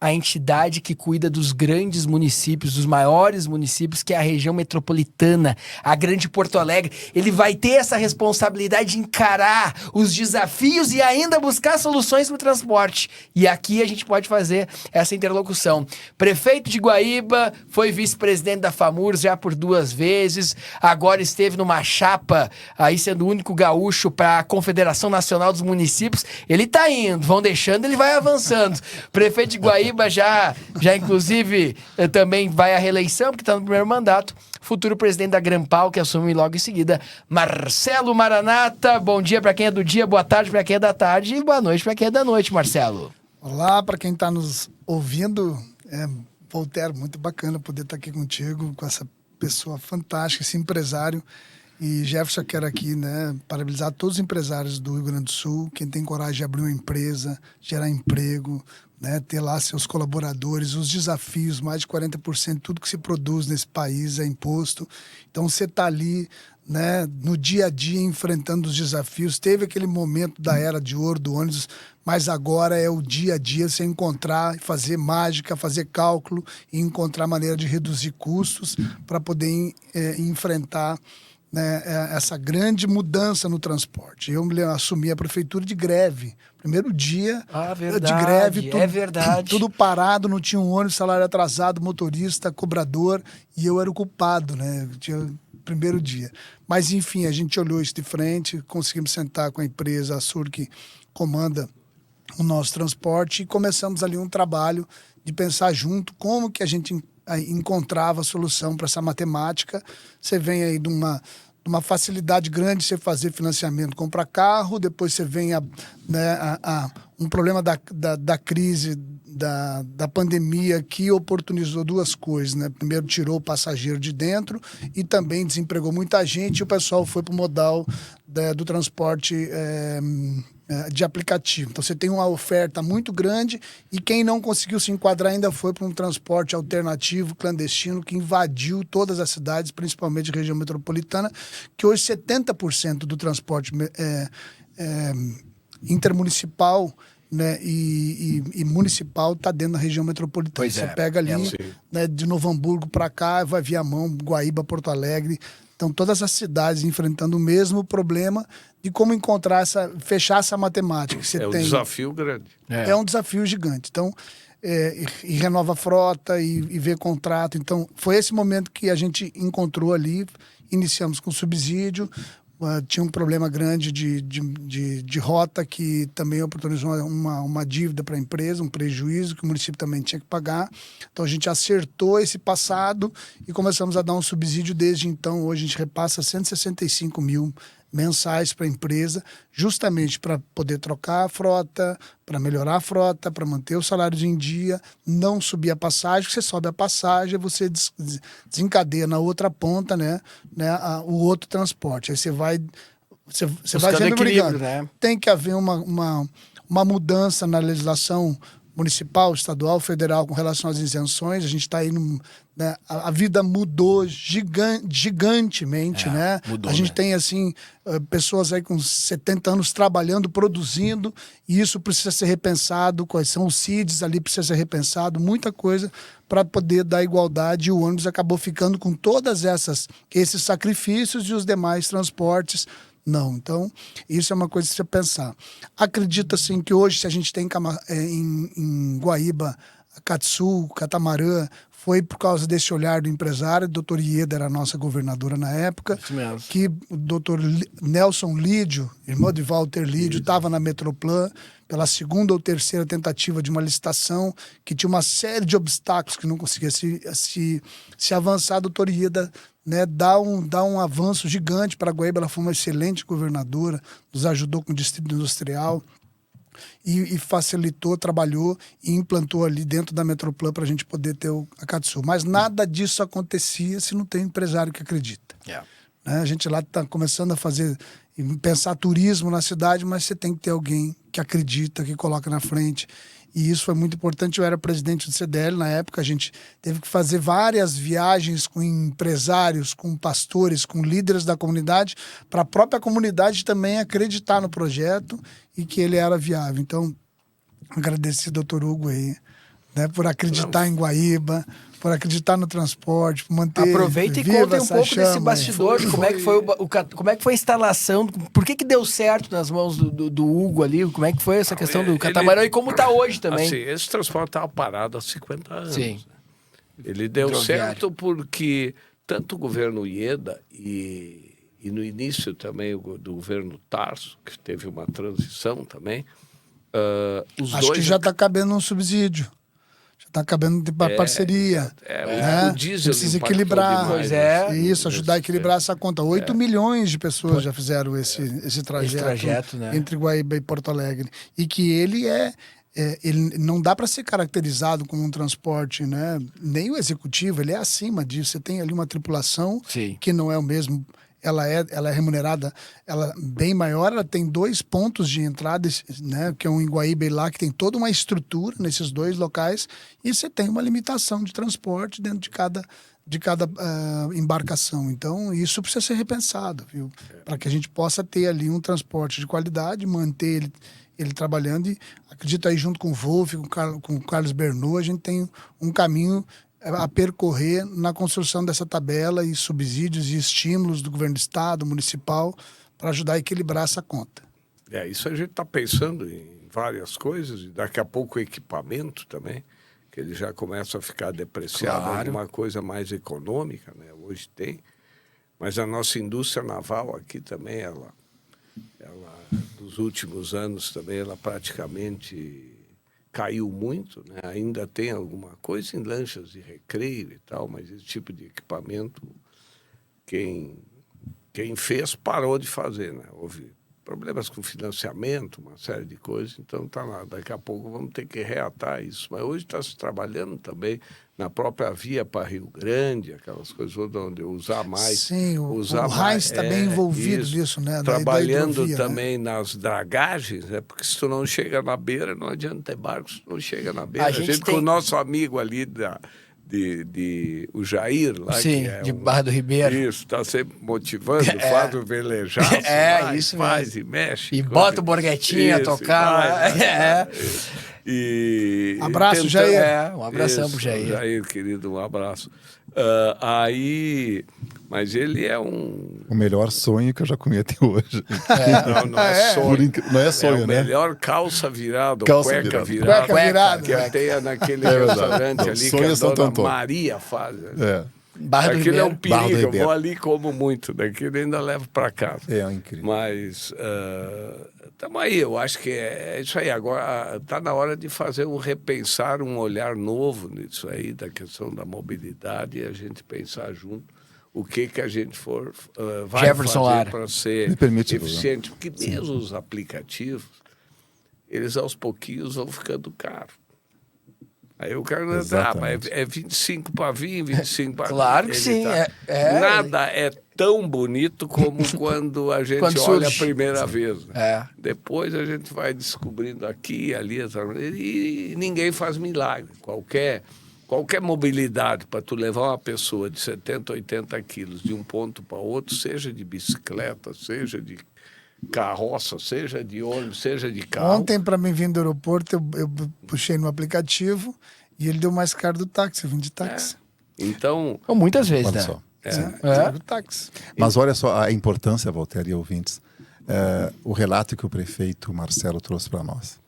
a entidade que cuida dos grandes municípios, dos maiores municípios, que é a região metropolitana, a Grande Porto Alegre. Ele vai ter essa responsabilidade de encarar os desafios e ainda buscar soluções para o transporte. E aqui a gente pode fazer essa interlocução. Prefeito de Guaíba, foi vice-presidente da FAMURS já por 2 vezes, agora esteve numa chapa, aí sendo o único gaúcho para a Confederação Nacional dos Municípios. Ele tá indo, vão deixando, ele vai avançando. Prefeito de Guaíba já inclusive também vai à reeleição, porque está no primeiro mandato. Futuro presidente da Grampal, que assume logo em seguida, Marcelo Maranata. Bom dia para quem é do dia, boa tarde para quem é da tarde e boa noite para quem é da noite, Marcelo. Olá, para quem está nos ouvindo, Voltaire, muito bacana poder estar aqui contigo, com essa pessoa fantástica, esse empresário. E Jefferson, quero aqui, né, parabenizar todos os empresários do Rio Grande do Sul, quem tem coragem de abrir uma empresa, gerar emprego, né, ter lá seus colaboradores, os desafios, mais de 40% de tudo que se produz nesse país é imposto. Então você está ali, né, no dia a dia enfrentando os desafios. Teve aquele momento da era de ouro do ônibus, mas agora é o dia a dia, você encontrar, fazer mágica, fazer cálculo e encontrar maneira de reduzir custos para poder enfrentar, né, essa grande mudança no transporte. Eu assumi a prefeitura de greve. Primeiro dia de greve, tudo parado, não tinha um ônibus, salário atrasado, motorista, cobrador, e eu era o culpado, né? Primeiro dia. Mas, enfim, a gente olhou isso de frente, conseguimos sentar com a empresa, a Sur, que comanda o nosso transporte, e começamos ali um trabalho de pensar junto como que a gente encontrava a solução para essa matemática. Você vem aí de uma facilidade grande você fazer financiamento, comprar carro, depois você vem um problema da crise, da pandemia, que oportunizou 2 coisas, né? Primeiro, tirou o passageiro de dentro e também desempregou muita gente, e o pessoal foi para o modal do transporte de aplicativo. Então, você tem uma oferta muito grande e quem não conseguiu se enquadrar ainda foi para um transporte alternativo, clandestino, que invadiu todas as cidades, principalmente região metropolitana, que hoje 70% do transporte intermunicipal, né, e municipal está dentro da região metropolitana. Pois Você é. pega ali, né, de Novo Hamburgo para cá, vai Viamão, Guaíba, Porto Alegre. Então, todas as cidades enfrentando o mesmo problema de como fechar essa matemática. Você um tem, desafio grande. é um desafio gigante. Então, e renova a frota e vê contrato. Então, foi esse momento que a gente encontrou ali, iniciamos com subsídio. Tinha um problema grande de rota que também oportunizou uma dívida para a empresa, um prejuízo que o município também tinha que pagar. Então a gente acertou esse passado e começamos a dar um subsídio desde então. Hoje a gente repassa 165 mil mensais para a empresa, justamente para poder trocar a frota, para melhorar a frota, para manter os salários em dia, não subir a passagem. Você sobe a passagem, você desencadeia na outra ponta, né, o outro transporte. Aí você vai sempre brigando. Né? Tem que haver uma mudança na legislação municipal, estadual, federal com relação às isenções. A gente está aí né, a vida mudou gigantemente, né? Mudou, a gente né? tem assim pessoas aí com 70 anos trabalhando, produzindo, e isso precisa ser repensado. Quais são os CIDs ali, precisa ser repensado, muita coisa para poder dar igualdade. E o ônibus acabou ficando com todas esses sacrifícios e os demais transportes não. Então, isso é uma coisa que você pensar. Acredito, assim, que hoje, se a gente tem em Guaíba, Katsu, Catamarã, foi por causa desse olhar do empresário. O doutor Ieda era a nossa governadora na época. Isso mesmo. Que o doutor Nelson Lídio, irmão de Walter Lídio, estava na Metroplan pela segunda ou terceira tentativa de uma licitação que tinha uma série de obstáculos que não conseguia se avançar. A doutor Ieda, né, dá um avanço gigante para a Guaíba. Ela foi uma excelente governadora, nos ajudou com o distrito industrial e facilitou, trabalhou e implantou ali dentro da Metroplan para a gente poder ter a Katsu. Mas nada disso acontecia se não tem empresário que acredita. Yeah. Né? A gente lá está começando a pensar turismo na cidade, mas você tem que ter alguém que acredita, que coloca na frente. E isso foi muito importante. Eu era presidente do CDL na época, a gente teve que fazer várias viagens com empresários, com pastores, com líderes da comunidade, para a própria comunidade também acreditar no projeto e que ele era viável. Então, agradecer ao doutor Hugo aí, né, por acreditar em Guaíba, por acreditar no transporte, por manter. Aproveita e viva contem um essa pouco chama desse aí. bastidor, de como é que foi como é que foi a instalação, por que deu certo nas mãos do Hugo ali, como é que foi essa questão do catamarã e como está hoje também. Assim, esse transporte estava parado há 50 anos. Sim. Ele deu Hidroviário. certo porque tanto o governo Ieda e no início também do governo Tarso, que teve uma transição também, os Acho dois... que já está cabendo um subsídio. Já está cabendo de parceria. O diesel Precisa impactou equilibrar. demais Pois é. Isso, ajudar a equilibrar essa conta. 8 milhões de pessoas já fizeram esse trajeto, né? entre Guaíba e Porto Alegre. E que ele ele não dá para ser caracterizado como um transporte, né? Nem o executivo, ele é acima disso. Você tem ali uma tripulação Sim. que não é o mesmo. Ela é remunerada, ela bem maior, ela tem 2 pontos de entrada, né, que é um em Guaíba e lá, que tem toda uma estrutura nesses 2 locais, e você tem uma limitação de transporte dentro de cada embarcação. Então, isso precisa ser repensado, viu? Para que a gente possa ter ali um transporte de qualidade, manter ele trabalhando, e acredito aí junto com o Wolf, com o Carlos Bernou, a gente tem um caminho a percorrer na construção dessa tabela e subsídios e estímulos do governo do estado, municipal, para ajudar a equilibrar essa conta. Isso a gente está pensando em várias coisas, e daqui a pouco o equipamento também, que ele já começa a ficar depreciado, Claro. alguma coisa mais econômica, né? Hoje tem, mas a nossa indústria naval aqui também, ela nos últimos anos também, ela praticamente caiu muito, né? Ainda tem alguma coisa em lanchas de recreio e tal, mas esse tipo de equipamento, quem fez parou de fazer, né? Houve problemas com financiamento, uma série de coisas. Então, daqui a pouco vamos ter que reatar isso. Mas hoje está se trabalhando também na própria via para Rio Grande, aquelas coisas onde usar mais. Sim, o usar Heinz está bem envolvido nisso, né? Trabalhando da hidrovia, também nas dragagens, né? Porque se tu não chega na beira, não adianta ter barco, se tu não chega na beira. A gente com o nosso amigo ali o Jair, lá, sim, que é de Barra do Ribeiro. Isso, está sempre motivando, faz o velejaço, isso faz mesmo. e mexe. E bota o Borghetinho a tocar. Abraço, Jair. Um abração pro Jair. Jair, querido, um abraço. Mas ele é o melhor sonho que eu já comi até hoje. Não é sonho. Não é sonho, o né? melhor calça virada, cueca virada. Que tem naquele restaurante ali que a dona Maria faz. Barra do Aquilo Ribeiro. é um perigo, eu vou ali e como muito, daquilo ainda levo para casa. É incrível. Mas estamos aí, eu acho que é isso aí. Agora está na hora de fazer repensar, um olhar novo nisso aí, da questão da mobilidade, e a gente pensar junto o que a gente vai Jefferson fazer para ser eficiente. Não. Porque mesmo os aplicativos, eles aos pouquinhos vão ficando caros. Aí o cara mas é 25 para vir, 25 para vir. Claro que sim. Nada é tão bonito como quando a gente olha a primeira vez. Né? Depois a gente vai descobrindo aqui, ali, e ninguém faz milagre. Qualquer mobilidade para tu levar uma pessoa de 70, 80 quilos de um ponto para outro, seja de bicicleta, seja de carroça, seja de ônibus, seja de carro. Ontem, para mim vir do aeroporto, eu puxei no aplicativo e ele deu mais caro do táxi, eu vim de táxi. Então... muitas vezes, né? Só. Do táxi. Mas olha só a importância, Walter e ouvintes, o relato que o prefeito Marcelo trouxe para nós.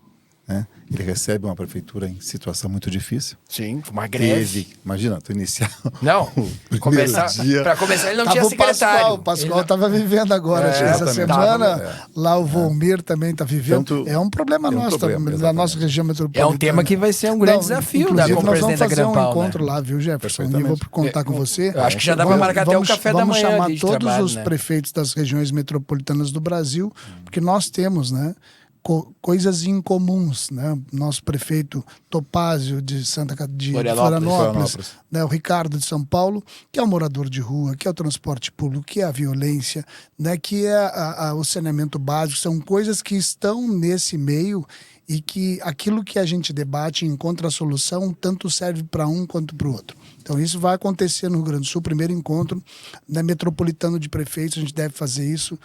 Né? Ele recebe uma prefeitura em situação muito difícil. Sim, uma greve. Imagina, tu iniciar Não, para começar ele não tinha secretário. O Pascoal estava vivendo agora. Essa semana, lá o Volmir também está vivendo. É um problema nosso, da nossa região metropolitana. É um tema que vai ser um grande desafio da nós vamos fazer um encontro lá, viu, Jefferson? E vou contar com você. Eu acho que já dá para marcar até o café da manhã. Vamos chamar todos os prefeitos das regiões metropolitanas do Brasil, porque nós temos, né, coisas incomuns, né? Nosso prefeito Topázio de Florianópolis, né? O Ricardo de São Paulo, que é o morador de rua, que é o transporte público, que é a violência, né? Que é o saneamento básico, são coisas que estão nesse meio e que aquilo que a gente debate e encontra a solução tanto serve para um quanto para o outro. Então isso vai acontecer no Rio Grande do Sul, primeiro encontro, né, metropolitano de prefeitos, a gente deve fazer isso,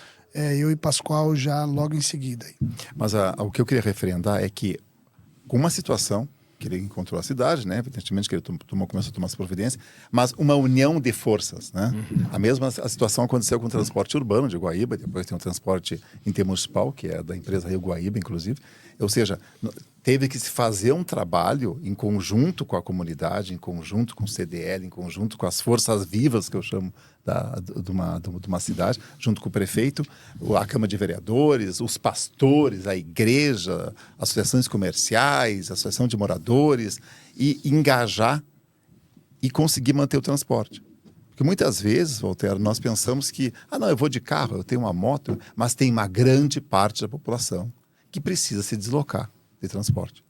eu e Pascoal já logo em seguida. Mas o que eu queria referendar é que, com uma situação que ele encontrou a cidade, né? Evidentemente que ele começou a tomar essa providência, mas uma união de forças, né? A situação aconteceu com o transporte urbano de Guaíba, depois tem o transporte intermunicipal, que é da empresa Rio Guaíba, inclusive. Ou seja, teve que se fazer um trabalho em conjunto com a comunidade, em conjunto com o CDL, em conjunto com as forças vivas, que eu chamo de uma cidade, junto com o prefeito, a Câmara de Vereadores, os pastores, a igreja, associações comerciais, a associação de moradores, e engajar e conseguir manter o transporte. Porque muitas vezes, Walter, nós pensamos que, não, eu vou de carro, eu tenho uma moto, mas tem uma grande parte da população que precisa se deslocar de transporte.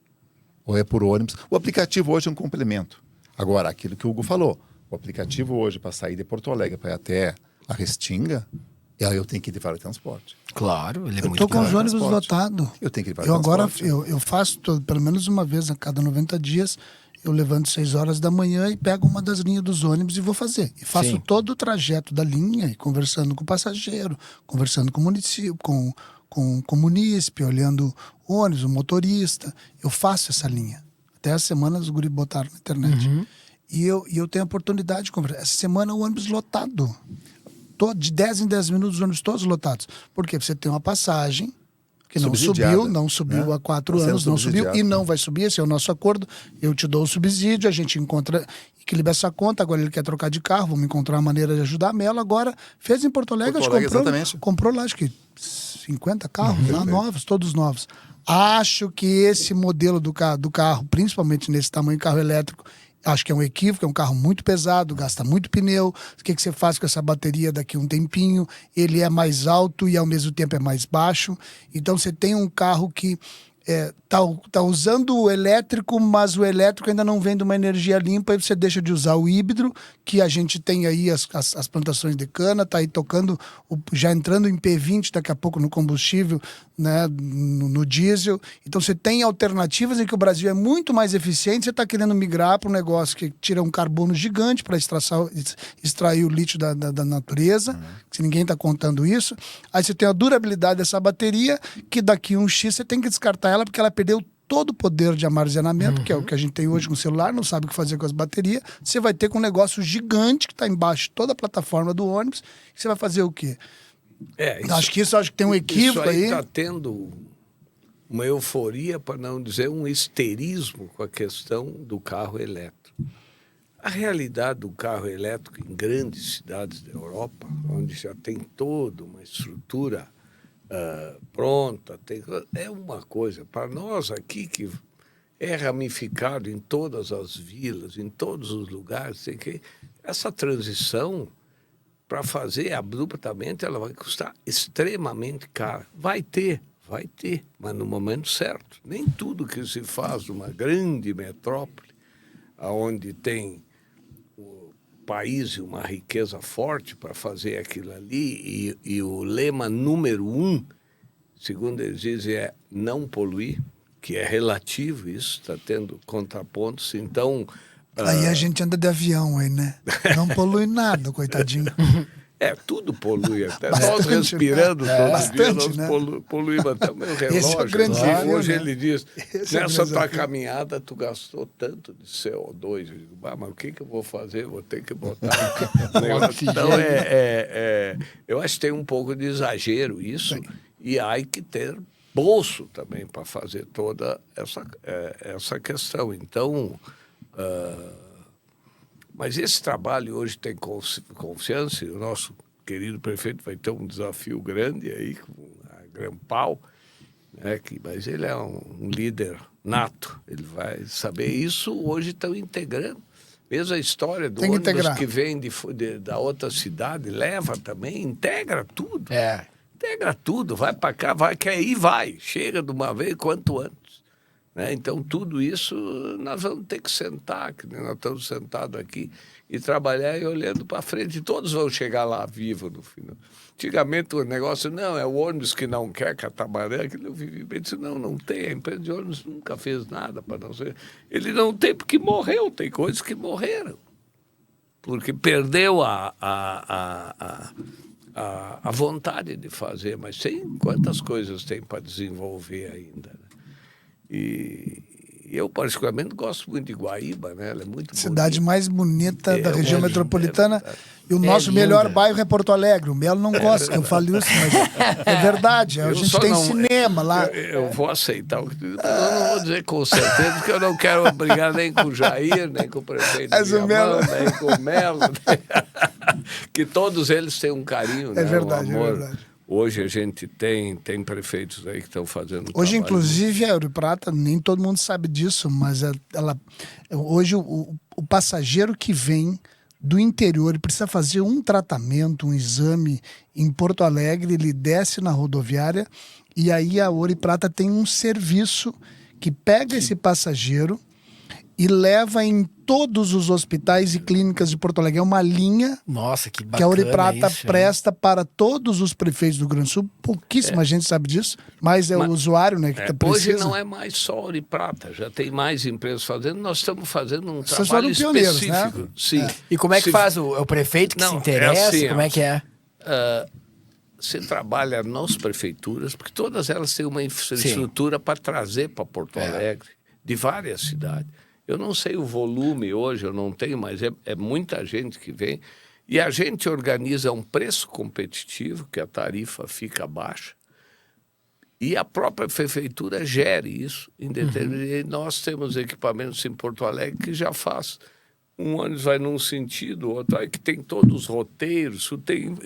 Ou é por ônibus. O aplicativo hoje é um complemento. Agora, aquilo que o Hugo falou, o aplicativo hoje para sair de Porto Alegre para ir até a Restinga, eu tenho que levar o transporte. Claro, ele é eu muito tô com caro. os ônibus lotados. Eu tenho que levar o transporte. Agora, eu faço pelo menos uma vez a cada 90 dias, eu levanto 6 horas da manhã e pego uma das linhas dos ônibus e vou fazer. E faço todo o trajeto da linha, e conversando com o passageiro, conversando com o município, com o munícipe, olhando o ônibus, o motorista. Eu faço essa linha. Até as semanas os guri botaram na internet. E eu tenho a oportunidade de conversar. Essa semana o ônibus lotado. De 10 em 10 minutos os ônibus todos lotados. Por quê? Porque você tem uma passagem que não subiu há 4 anos, não subiu e não vai subir. Esse é o nosso acordo. Eu te dou o subsídio, a gente equilibra essa conta. Agora ele quer trocar de carro, vamos encontrar uma maneira de ajudar a Melo. Agora fez em Porto Alegre, comprou lá, acho que 50 carros lá novos, todos novos. Acho que esse modelo do carro, principalmente nesse tamanho, carro elétrico, acho que é um equívoco, é um carro muito pesado, gasta muito pneu. O que você faz com essa bateria daqui a um tempinho? Ele é mais alto e ao mesmo tempo é mais baixo. Então você tem um carro que tá usando o elétrico, mas o elétrico ainda não vem de uma energia limpa, e você deixa de usar o híbrido, que a gente tem aí as plantações de cana, tá aí tocando, já entrando em P20 daqui a pouco no combustível, né, no diesel. Então você tem alternativas em que o Brasil é muito mais eficiente. Você está querendo migrar para um negócio que tira um carbono gigante para extrair o lítio da natureza, que ninguém está contando isso. Aí você tem a durabilidade dessa bateria, que daqui um X você tem que descartar ela, porque ela perdeu todo o poder de armazenamento, que é o que a gente tem hoje com o celular, não sabe o que fazer com as baterias. Você vai ter com um negócio gigante que está embaixo de toda a plataforma do ônibus. Você vai fazer o quê? Acho que tem um equívoco aí. Está tendo uma euforia, para não dizer um histerismo, com a questão do carro elétrico. A realidade do carro elétrico em grandes cidades da Europa, onde já tem toda uma estrutura pronta, é uma coisa. Para nós aqui, que é ramificado em todas as vilas, em todos os lugares, essa transição, para fazer abruptamente, ela vai custar extremamente caro. Vai ter, mas no momento certo. Nem tudo que se faz numa grande metrópole, onde tem o país e uma riqueza forte para fazer aquilo ali, e o lema número 1, segundo eles dizem, é não poluir, que é relativo, isso está tendo contrapontos. Então... Aí a gente anda de avião aí, né? Não polui nada, coitadinho. Tudo polui. Até nós respirando todos os dias, nós né? Poluímos até o meu relógio. Esse é o grande desafio, hoje né? ele diz, Esse é nessa tua caminhada tu gastou tanto de CO2. Eu digo, mas o que eu vou fazer? Vou ter que botar... Então, eu acho que tem um pouco de exagero isso. Sim. E há que ter bolso também para fazer toda essa questão. Então... mas esse trabalho hoje tem confiança, e o nosso querido prefeito vai ter um desafio grande aí com a Grampal, né, mas ele é um líder nato, ele vai saber isso. Hoje estão integrando. Mesmo a história do ônibus que vem da outra cidade, leva também, integra tudo. Integra tudo, vai para cá, que aí vai, chega de uma vez quanto antes. Né? Então, tudo isso nós vamos ter que sentar, que nós estamos sentados aqui, e trabalhar e olhando para frente. Todos vão chegar lá vivos no final. Antigamente o negócio, não, é o ônibus que não quer catamarã, que eu vivi bem, disse, não tem, a empresa de ônibus nunca fez nada para não ser. Ele não tem porque morreu, tem coisas que morreram. Porque perdeu a vontade de fazer, mas tem quantas coisas tem para desenvolver ainda, né? E eu, particularmente, gosto muito de Guaíba, né? Ela é muito cidade bonita. mais bonita da região metropolitana. E o nosso melhor bairro é Porto Alegre. O Melo não gosta que eu fale isso, mas é verdade. A gente tem cinema lá. Eu vou aceitar o que tu diz. Eu não vou dizer com certeza, porque eu não quero brigar nem com o Jair, nem com o prefeito de Viamão, nem com o Melo. Que todos eles têm um carinho, né? Verdade, um amor. É verdade. Hoje a gente tem prefeitos aí que estão fazendo hoje, trabalho. Inclusive, a Ouro Prata, nem todo mundo sabe disso, mas hoje o passageiro que vem do interior, ele precisa fazer um tratamento, um exame em Porto Alegre, ele desce na rodoviária, e aí a Ouro Prata tem um serviço que pega esse passageiro e leva em todos os hospitais e clínicas de Porto Alegre. É uma linha. Nossa, que bacana. Que a Ouro Prata isso, presta para todos os prefeitos do Rio Grande do Sul. Pouquíssima gente sabe disso, mas o usuário, né, que precisa. Hoje não é mais só Ouro Prata, já tem mais empresas fazendo. Nós estamos fazendo um Vocês trabalho específico. Né? Sim. E como é que faz? O prefeito que se interessa? Assim, como é que é? Você trabalha nas prefeituras, porque todas elas têm uma infraestrutura para trazer para Porto Alegre, de várias cidades. Eu não sei o volume hoje, eu não tenho, mas é muita gente que vem. E a gente organiza um preço competitivo, que a tarifa fica baixa, e a própria prefeitura gere isso. E nós temos equipamentos em Porto Alegre que já faz. Um ônibus vai num sentido, outro aí que tem todos os roteiros,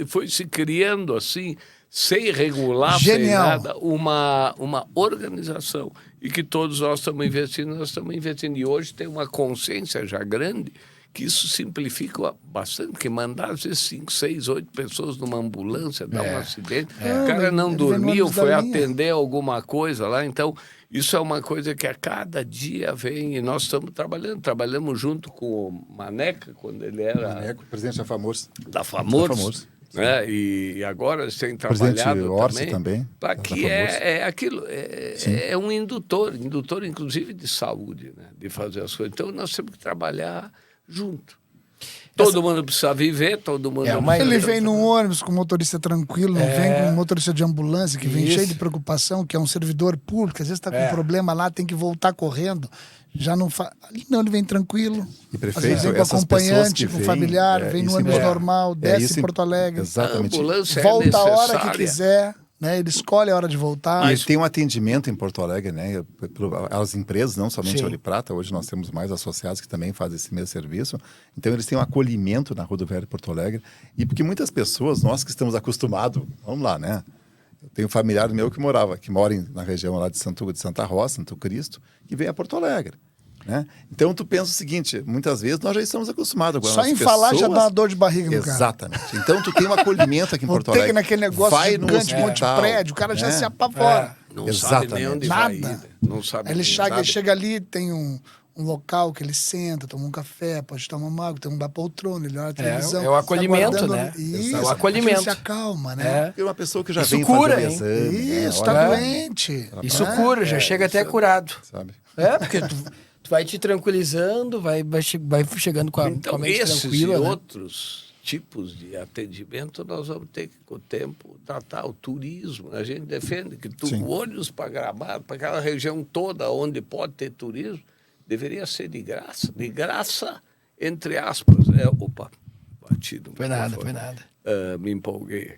foi se criando assim sem regular, Genial. sem nada, uma organização. E que todos nós estamos investindo. E hoje tem uma consciência já grande que isso simplifica bastante, porque mandar às vezes 5, 6, 8 pessoas numa ambulância, dar um acidente, o cara não dormiu, foi atender alguma coisa lá, então isso é uma coisa que a cada dia vem, e nós estamos trabalhamos junto com o Maneca, quando ele era... Maneco, presidente da FAMORS. Da FAMORS. Né? E agora eles têm trabalhado também para que é aquilo, é um indutor inclusive de saúde, né? De fazer as coisas. Então nós temos que trabalhar junto. Todo mundo precisa viver, todo mundo... Ele vem num ônibus com motorista tranquilo, não vem com um motorista de ambulância que vem cheio de preocupação, que é um servidor público, às vezes está com um problema lá, tem que voltar correndo. Já não faz. Não, ele vem tranquilo. E prefeito, às vezes vem com acompanhante, com familiar, vem no ônibus normal, desce em Porto Alegre. Exatamente. A ambulância volta a hora que quiser. Né? Ele escolhe a hora de voltar. E tem um atendimento em Porto Alegre, né? As empresas, não somente a Ouro e Prata, hoje nós temos mais associados que também fazem esse mesmo serviço. Então eles têm um acolhimento na rodoviária de Porto Alegre. E porque muitas pessoas, nós que estamos acostumados, vamos lá, né? Eu tenho um familiar meu que mora na região lá de Santa Rosa, Santo Cristo, que vem a Porto Alegre. Né? Então tu pensa o seguinte, muitas vezes nós já estamos acostumados com só em falar já dá uma dor de barriga no cara. Exatamente. Então tu tem um acolhimento aqui em Porto Alegre. Tem naquele negócio vai gigante, um monte de prédio, o cara já se apavora. Não sabe nem onde vai ir, né? Não sabe. Ele chega ali, tem um local que ele senta, toma um café, pode tomar uma água, tem uma poltrona, ele olha a televisão. É o acolhimento, né? Isso, é o acolhimento. Se acalma, né? É uma pessoa que já isso vem cura, fazer exame. Isso, tá doente. Isso cura, já chega até curado. Sabe? Porque tu vai te tranquilizando, vai chegando com a mente tranquila. E né? outros tipos de atendimento nós vamos ter que, com o tempo, tratar o turismo. A gente defende que ônibus para Gramado, para aquela região toda onde pode ter turismo, deveria ser de graça, entre aspas. Opa, batido. Foi nada. Me empolguei.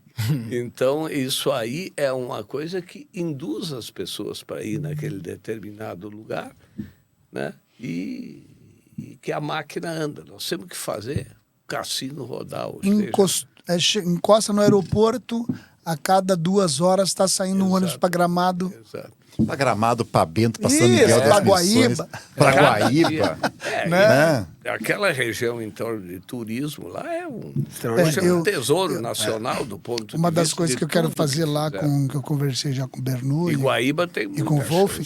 Então, isso aí é uma coisa que induz as pessoas para ir naquele determinado lugar, né? E que a máquina anda. Nós temos que fazer o cassino rodar. Encosta no aeroporto, a cada 2 horas está saindo um ônibus para Gramado. Exato. Para Gramado, para Bento, para São Miguel das Guaíba. Para Guaíba. Né? Aquela região em torno de turismo lá é um tesouro nacional do ponto de vista. Uma das coisas que eu quero fazer lá, que eu conversei já com o Bernu e Guaíba tem e com o Wolf,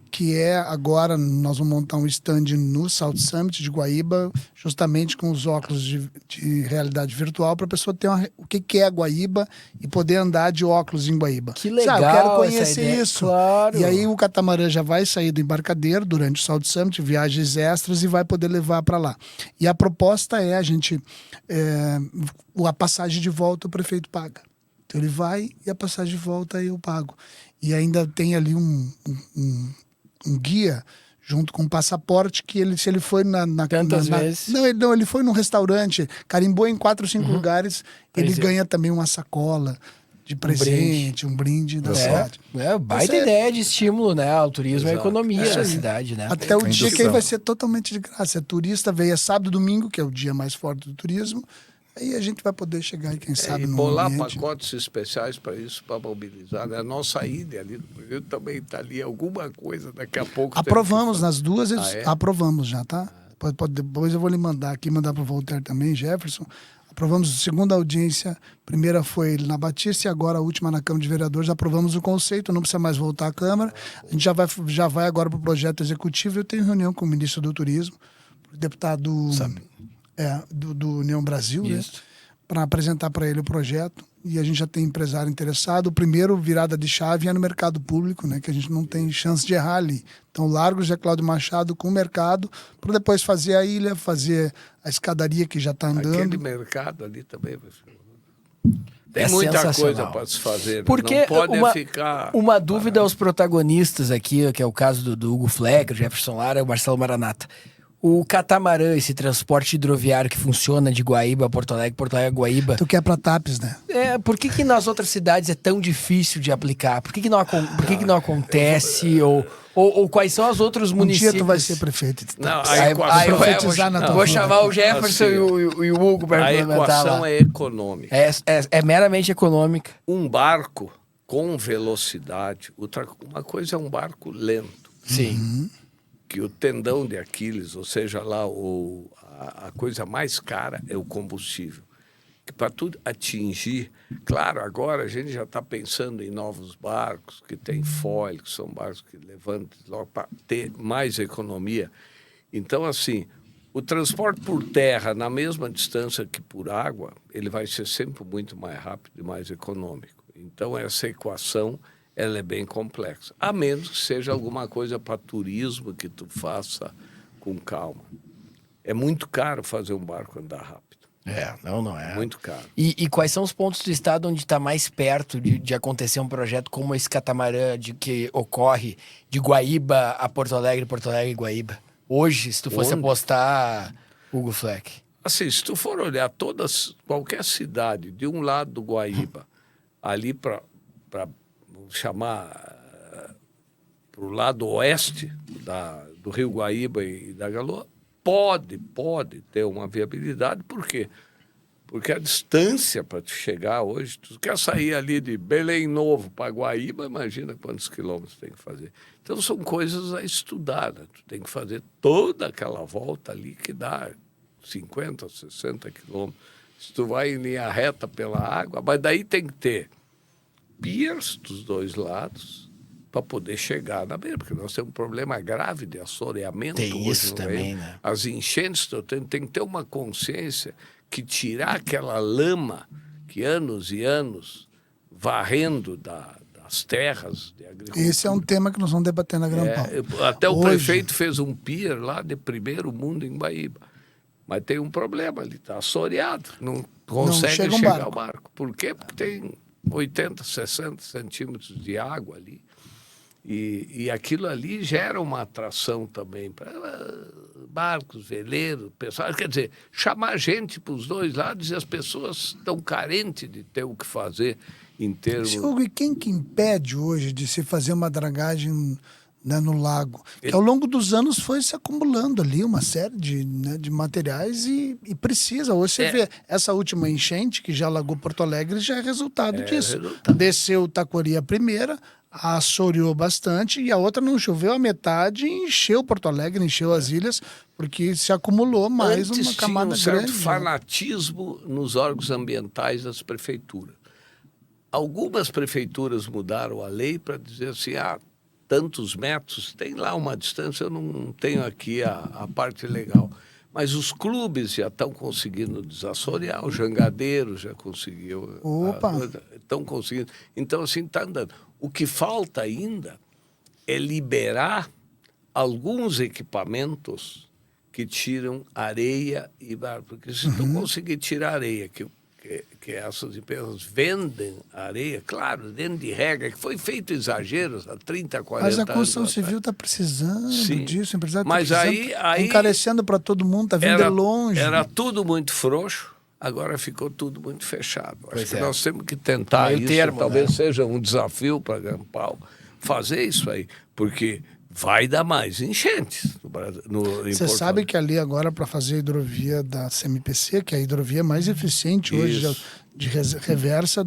que é agora nós vamos montar um stand no South Summit de Guaíba, justamente com os óculos de realidade virtual, para a pessoa ter o que é a Guaíba e poder andar de óculos em Guaíba. Que legal, eu quero conhecer isso. Claro. E aí o catamarã já vai sair do embarcadero durante o South Summit, viagens extras, e vai poder levar para lá. E a proposta é a passagem de volta o prefeito paga. Então ele vai e a passagem de volta eu pago. E ainda tem ali um guia junto com um passaporte que se ele foi tantas vezes. Ele foi num restaurante, carimbou em 4 ou 5 lugares, ele ganha também uma sacola de presente, um brinde da cidade. Baita ideia de estímulo, né, ao turismo e à economia da cidade, né? Até o dia que aí vai ser totalmente de graça. É turista, veio sábado e domingo, que é o dia mais forte do turismo. Aí a gente vai poder chegar, quem sabe, no bolar ambiente. pacotes especiais para isso, para mobilizar. Né? A nossa ilha ali no Brasil também está ali, alguma coisa, daqui a pouco... Aprovamos nas duas, aprovamos já, tá? Depois eu vou lhe mandar para o Voltaire também, Jefferson. Aprovamos a segunda audiência, primeira foi na Batista e agora a última na Câmara de Vereadores. Aprovamos o conceito, não precisa mais voltar à Câmara. A gente já vai agora para o projeto executivo. Eu tenho reunião com o ministro do Turismo, o deputado... do União Brasil, né? Para apresentar para ele o projeto. E a gente já tem empresário interessado. O primeiro virada de chave é no mercado público, né? Que a gente não tem chance de errar ali. Então, largo o José Cláudio Machado com o mercado, para depois fazer a ilha, fazer a escadaria que já está andando. Aquele mercado ali também, tem muita coisa para se fazer. Porque não pode ficar... Uma dúvida aos protagonistas aqui, que é o caso do Hugo Flecker, Jefferson Lara e o Marcelo Maranata. O catamarã, esse transporte hidroviário que funciona de Guaíba a Porto Alegre a Guaíba... Tu quer para TAPES, né? Por que nas outras cidades é tão difícil de aplicar? Por que não acontece? Ou Ou quais são os outros Um municípios? dia tu vai ser prefeito. Não, Aí, a aí equação, eu profetizar na tua vou vida. chamar o Jefferson Assim, e o Hugo para a implementar equação lá. é econômica. É meramente econômica. Um barco com velocidade, uma coisa é um barco lento, Sim. que o tendão de Aquiles, ou seja lá, a coisa mais cara é o combustível. Que para tudo atingir, claro, agora a gente já está pensando em novos barcos que tem foil, que são barcos que levantam logo para ter mais economia. Então, assim, o transporte por terra na mesma distância que por água, ele vai ser sempre muito mais rápido e mais econômico. Então, essa equação, ela é bem complexa. A menos que seja alguma coisa para turismo que tu faça com calma. É muito caro fazer um barco andar rápido. Não é. Muito caro. E quais são os pontos do estado onde está mais perto de acontecer um projeto como esse catamarã que ocorre de Guaíba a Porto Alegre e Guaíba? Hoje, se tu fosse apostar, Hugo Fleck. Assim, se tu for olhar qualquer cidade de um lado do Guaíba, ali para chamar para o lado oeste do Rio Guaíba e da Galoa, pode ter uma viabilidade. Por quê? Porque a distância para tu chegar hoje, tu quer sair ali de Belém Novo para Guaíba, imagina quantos quilômetros tem que fazer. Então são coisas a estudar, né? Tu tem que fazer toda aquela volta ali que dá 50, 60 quilômetros. Se tu vai em linha reta pela água, mas daí tem que ter piers dos dois lados para poder chegar na beira, porque nós temos um problema grave de assoreamento. Tem hoje isso no também, Rio. né? As enchentes, tem que ter uma consciência que tirar aquela lama que anos e anos varrendo das terras de agricultura. Esse é um tema que nós vamos debater na Grampal. Até o Hoje- prefeito fez um pier lá de primeiro mundo em Guaíba. Mas tem um problema, ele está assoreado, não consegue chega um chegar barco. ao barco. Por quê? Porque tem 80, 60 centímetros de água ali. E aquilo ali gera uma atração também para barcos, veleiros, pessoal. Quer dizer, chamar gente para os dois lados e as pessoas estão carentes de ter o que fazer em termos... Hugo, e quem que impede hoje de se fazer uma dragagem, né, no lago? Que ao longo dos anos foi se acumulando ali uma série de materiais e precisa. Hoje você vê essa última enchente que já alagou Porto Alegre, já é resultado disso. Desceu Taquari a primeira, assoreou bastante, e a outra não choveu a metade e encheu Porto Alegre, encheu as ilhas, porque se acumulou mais Antes uma camada tinha um certo grande. né? fanatismo nos órgãos ambientais das prefeituras. Algumas prefeituras mudaram a lei para dizer assim, tantos metros, tem lá uma distância, eu não tenho aqui a parte legal. Mas os clubes já estão conseguindo desassorear, o Jangadeiro já conseguiu. Opa! Estão conseguindo. Então, assim, está andando. O que falta ainda é liberar alguns equipamentos que tiram areia e barro. Porque se tu conseguir tirar areia, que essas empresas vendem areia, claro, dentro de regra, que foi feito exageros há 30, 40 Mas a anos. construção atrás. civil está precisando Sim. disso, o empresário Mas tá precisando, aí- encarecendo para todo mundo, está vindo de longe. Era tudo muito frouxo, agora ficou tudo muito fechado. Pois Acho que é. nós temos que tentar Meio isso, termo, talvez né? seja um desafio para Grampal fazer isso aí, porque vai dar mais enchentes no Brasil. Em Você Porto sabe Alegre. que ali agora, para fazer a hidrovia da CMPC, que é a hidrovia mais eficiente hoje Isso. de reversa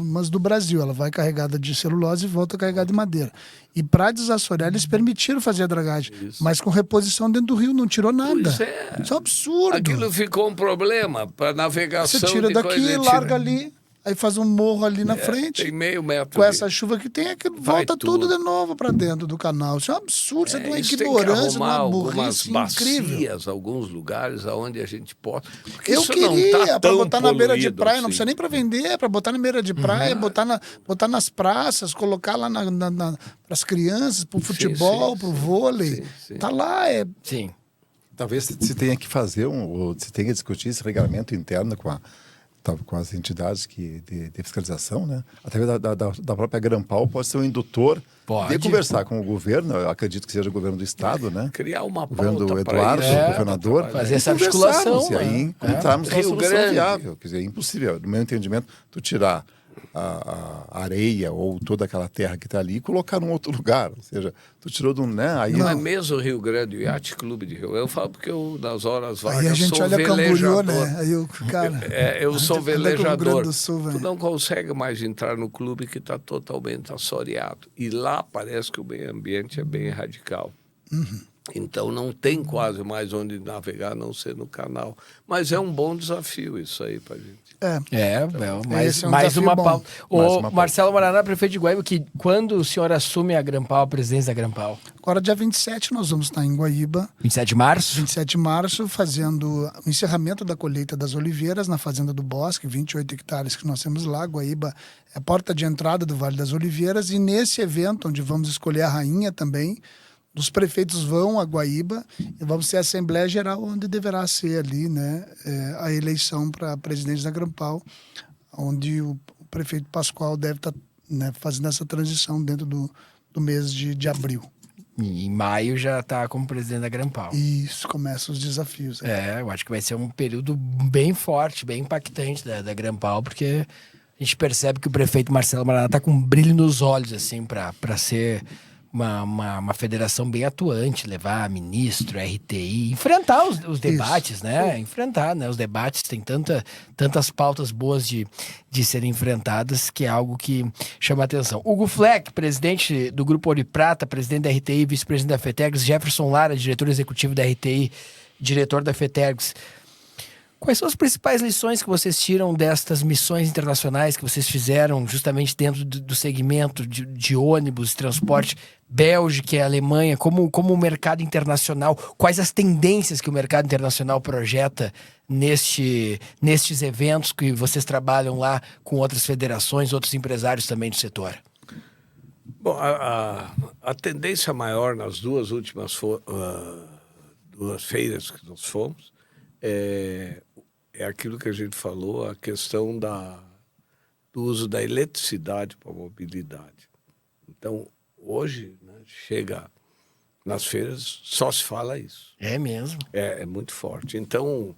mas do Brasil. Ela vai carregada de celulose e volta carregada de madeira. E para desassorear, eles permitiram fazer a dragagem, mas com reposição dentro do rio, não tirou nada. Pois é. Isso é um absurdo. Aquilo ficou um problema para navegação. Você tira de daqui, coisa, larga ali, aí faz um morro ali na frente. Tem meio metro. Com ali. essa chuva que tem, aquilo Vai volta tudo tudo. de novo para dentro do canal. Isso é um absurdo, isso é de uma Isso tem que ignorância, arrumar uma algumas burrice incrível. bacias, alguns lugares onde a gente possa. Porque Eu isso queria, não tá para tão botar na beira de poluído praia, não assim. precisa nem para vender, é para botar na beira de praia, botar nas praças, colocar lá para as crianças, para o futebol, sim, para o vôlei. sim. Tá lá, Sim. Talvez se tenha que fazer, ou se tenha que discutir esse regramento interno com as entidades de fiscalização, né? Através da própria Grampal, pode ser um indutor Pode. de conversar com o governo, eu acredito que seja o governo do Estado, né? Criar uma O governo do pauta pra Eduardo, isso, o governador, pra fazer e essa conversarmos, articulação, e aí né? encontrarmos uma Rio solução Grande. viável. Quer dizer, é impossível, no meu entendimento, tu tirar a areia ou toda aquela terra que está ali e colocar num outro lugar. Ou seja, tu tirou de um... Né? Aí, Não é mesmo o Rio Grande, o Yacht Clube de Rio. Eu falo porque eu, nas horas vagas, Aí a gente sou olha velejador. Camboriú, né? Aí eu, cara... Eu sou anda com o Rio Grande velejador. do Sul, Tu velho. não consegue mais entrar no clube que está totalmente assoreado. E lá parece que o meio ambiente é bem radical. Então não tem quase mais onde navegar, a não ser no canal. Mas é um bom desafio isso aí pra gente. Mais, esse é um mais desafio uma bom. pauta. Mais O uma pauta. Marcelo Maraná, prefeito de Guaíba, que quando o senhor assume a Grampal, a presidência da Grampal? Agora, dia 27, nós vamos estar em Guaíba, 27 de março? 27 de março, fazendo o encerramento da colheita das oliveiras na Fazenda do Bosque, 28 hectares que nós temos lá. Guaíba é a porta de entrada do Vale das Oliveiras. E nesse evento, onde vamos escolher a rainha também, os prefeitos vão a Guaíba e vamos ter a Assembleia Geral, onde deverá ser ali, né, a eleição para presidente da Grampal, onde o prefeito Pascoal deve estar, né, fazendo essa transição dentro do mês de abril. E em maio já está como presidente da Grampal. E isso começa os desafios. Eu acho que vai ser um período bem forte, bem impactante da Grampal, porque a gente percebe que o prefeito Marcelo Maraná está com um brilho nos olhos, assim, para ser uma federação bem atuante, levar ministro, RTI, enfrentar os debates, né? Enfrentar, né? Os debates, tem tantas pautas boas de serem enfrentadas, que é algo que chama a atenção. Hugo Fleck, presidente do Grupo Ouro e Prata, presidente da RTI, vice-presidente da FETERGS, Jefferson Lara, diretor executivo da RTI, diretor da FETERGS. Quais são as principais lições que vocês tiram destas missões internacionais que vocês fizeram justamente dentro do segmento de ônibus, transporte, Bélgica e Alemanha, como o mercado internacional, quais as tendências que o mercado internacional projeta nestes eventos que vocês trabalham lá com outras federações, outros empresários também do setor? Bom, a tendência maior nas duas últimas duas feiras que nós fomos é aquilo que a gente falou, a questão do uso da eletricidade para a mobilidade. Então, hoje, né, chega nas feiras, só se fala isso. É mesmo? É muito forte. Então,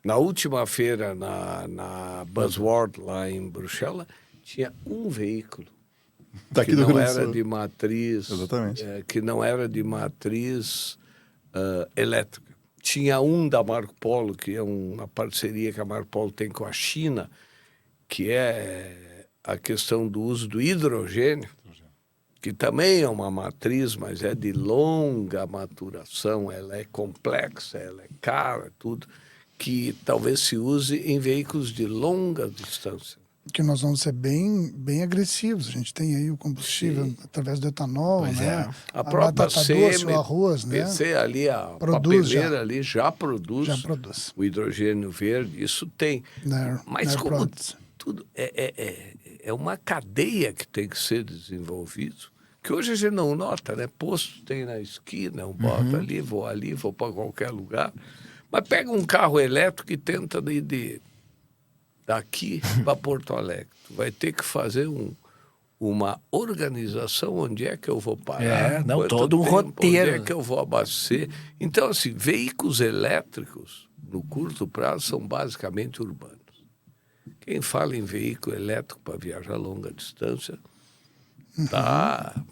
na última feira, na Buzzword, lá em Bruxelas, tinha um veículo Daqui que do não Rio Grande do era Sul. de matriz... Exatamente. que não era de matriz elétrica. Tinha um da Marco Polo, que é uma parceria que a Marco Polo tem com a China, que é a questão do uso do hidrogênio, que também é uma matriz, mas é de longa maturação, ela é complexa, ela é cara, tudo, que talvez se use em veículos de longa distância. Que nós vamos ser bem agressivos. A gente tem aí o combustível através do etanol, Pois né? A própria batata doce, o arroz, né? PC ali, a Produz papeleira já. ali já produz o hidrogênio verde, isso tem. Mas como Products. tudo é uma cadeia que tem que ser desenvolvido, que hoje a gente não nota, né? Posto tem na esquina, eu boto ali, vou para qualquer lugar. Mas pega um carro elétrico e tenta ir daqui para Porto Alegre. Tu vai ter que fazer uma organização, onde é que eu vou parar, todo um roteiro. onde é que eu vou abastecer. Então, assim, veículos elétricos, no curto prazo, são basicamente urbanos. Quem fala em veículo elétrico para viajar a longa distância está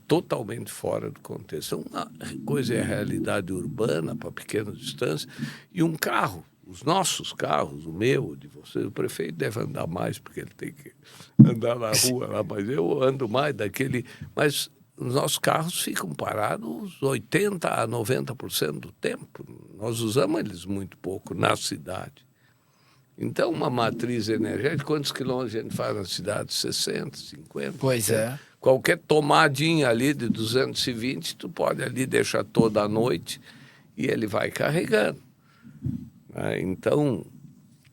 totalmente fora do contexto. Uma coisa é a realidade urbana para pequena distância e um carro. Os nossos carros, o meu, o de vocês, o prefeito deve andar mais, porque ele tem que andar na rua lá, mas eu ando mais daquele... Mas os nossos carros ficam parados 80% a 90% do tempo. Nós usamos eles muito pouco na cidade. Então, uma matriz energética, quantos quilômetros a gente faz na cidade? 60, 50? Pois é. Qualquer tomadinha ali de 220, tu pode ali deixar toda a noite e ele vai carregando. Então,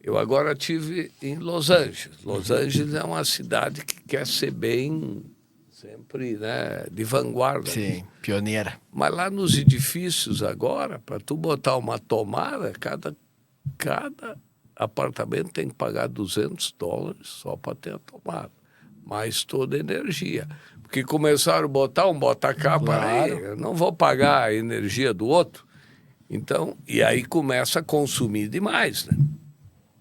eu agora estive em Los Angeles. Los Angeles é uma cidade que quer ser bem, sempre, né, de vanguarda. Sim, pioneira. Mas lá nos edifícios agora, para tu botar uma tomada, cada apartamento tem que pagar $200 só para ter a tomada. Mais toda a energia. Porque começaram a botar cá, para eu não vou pagar a energia do outro. Então, e aí começa a consumir demais, né?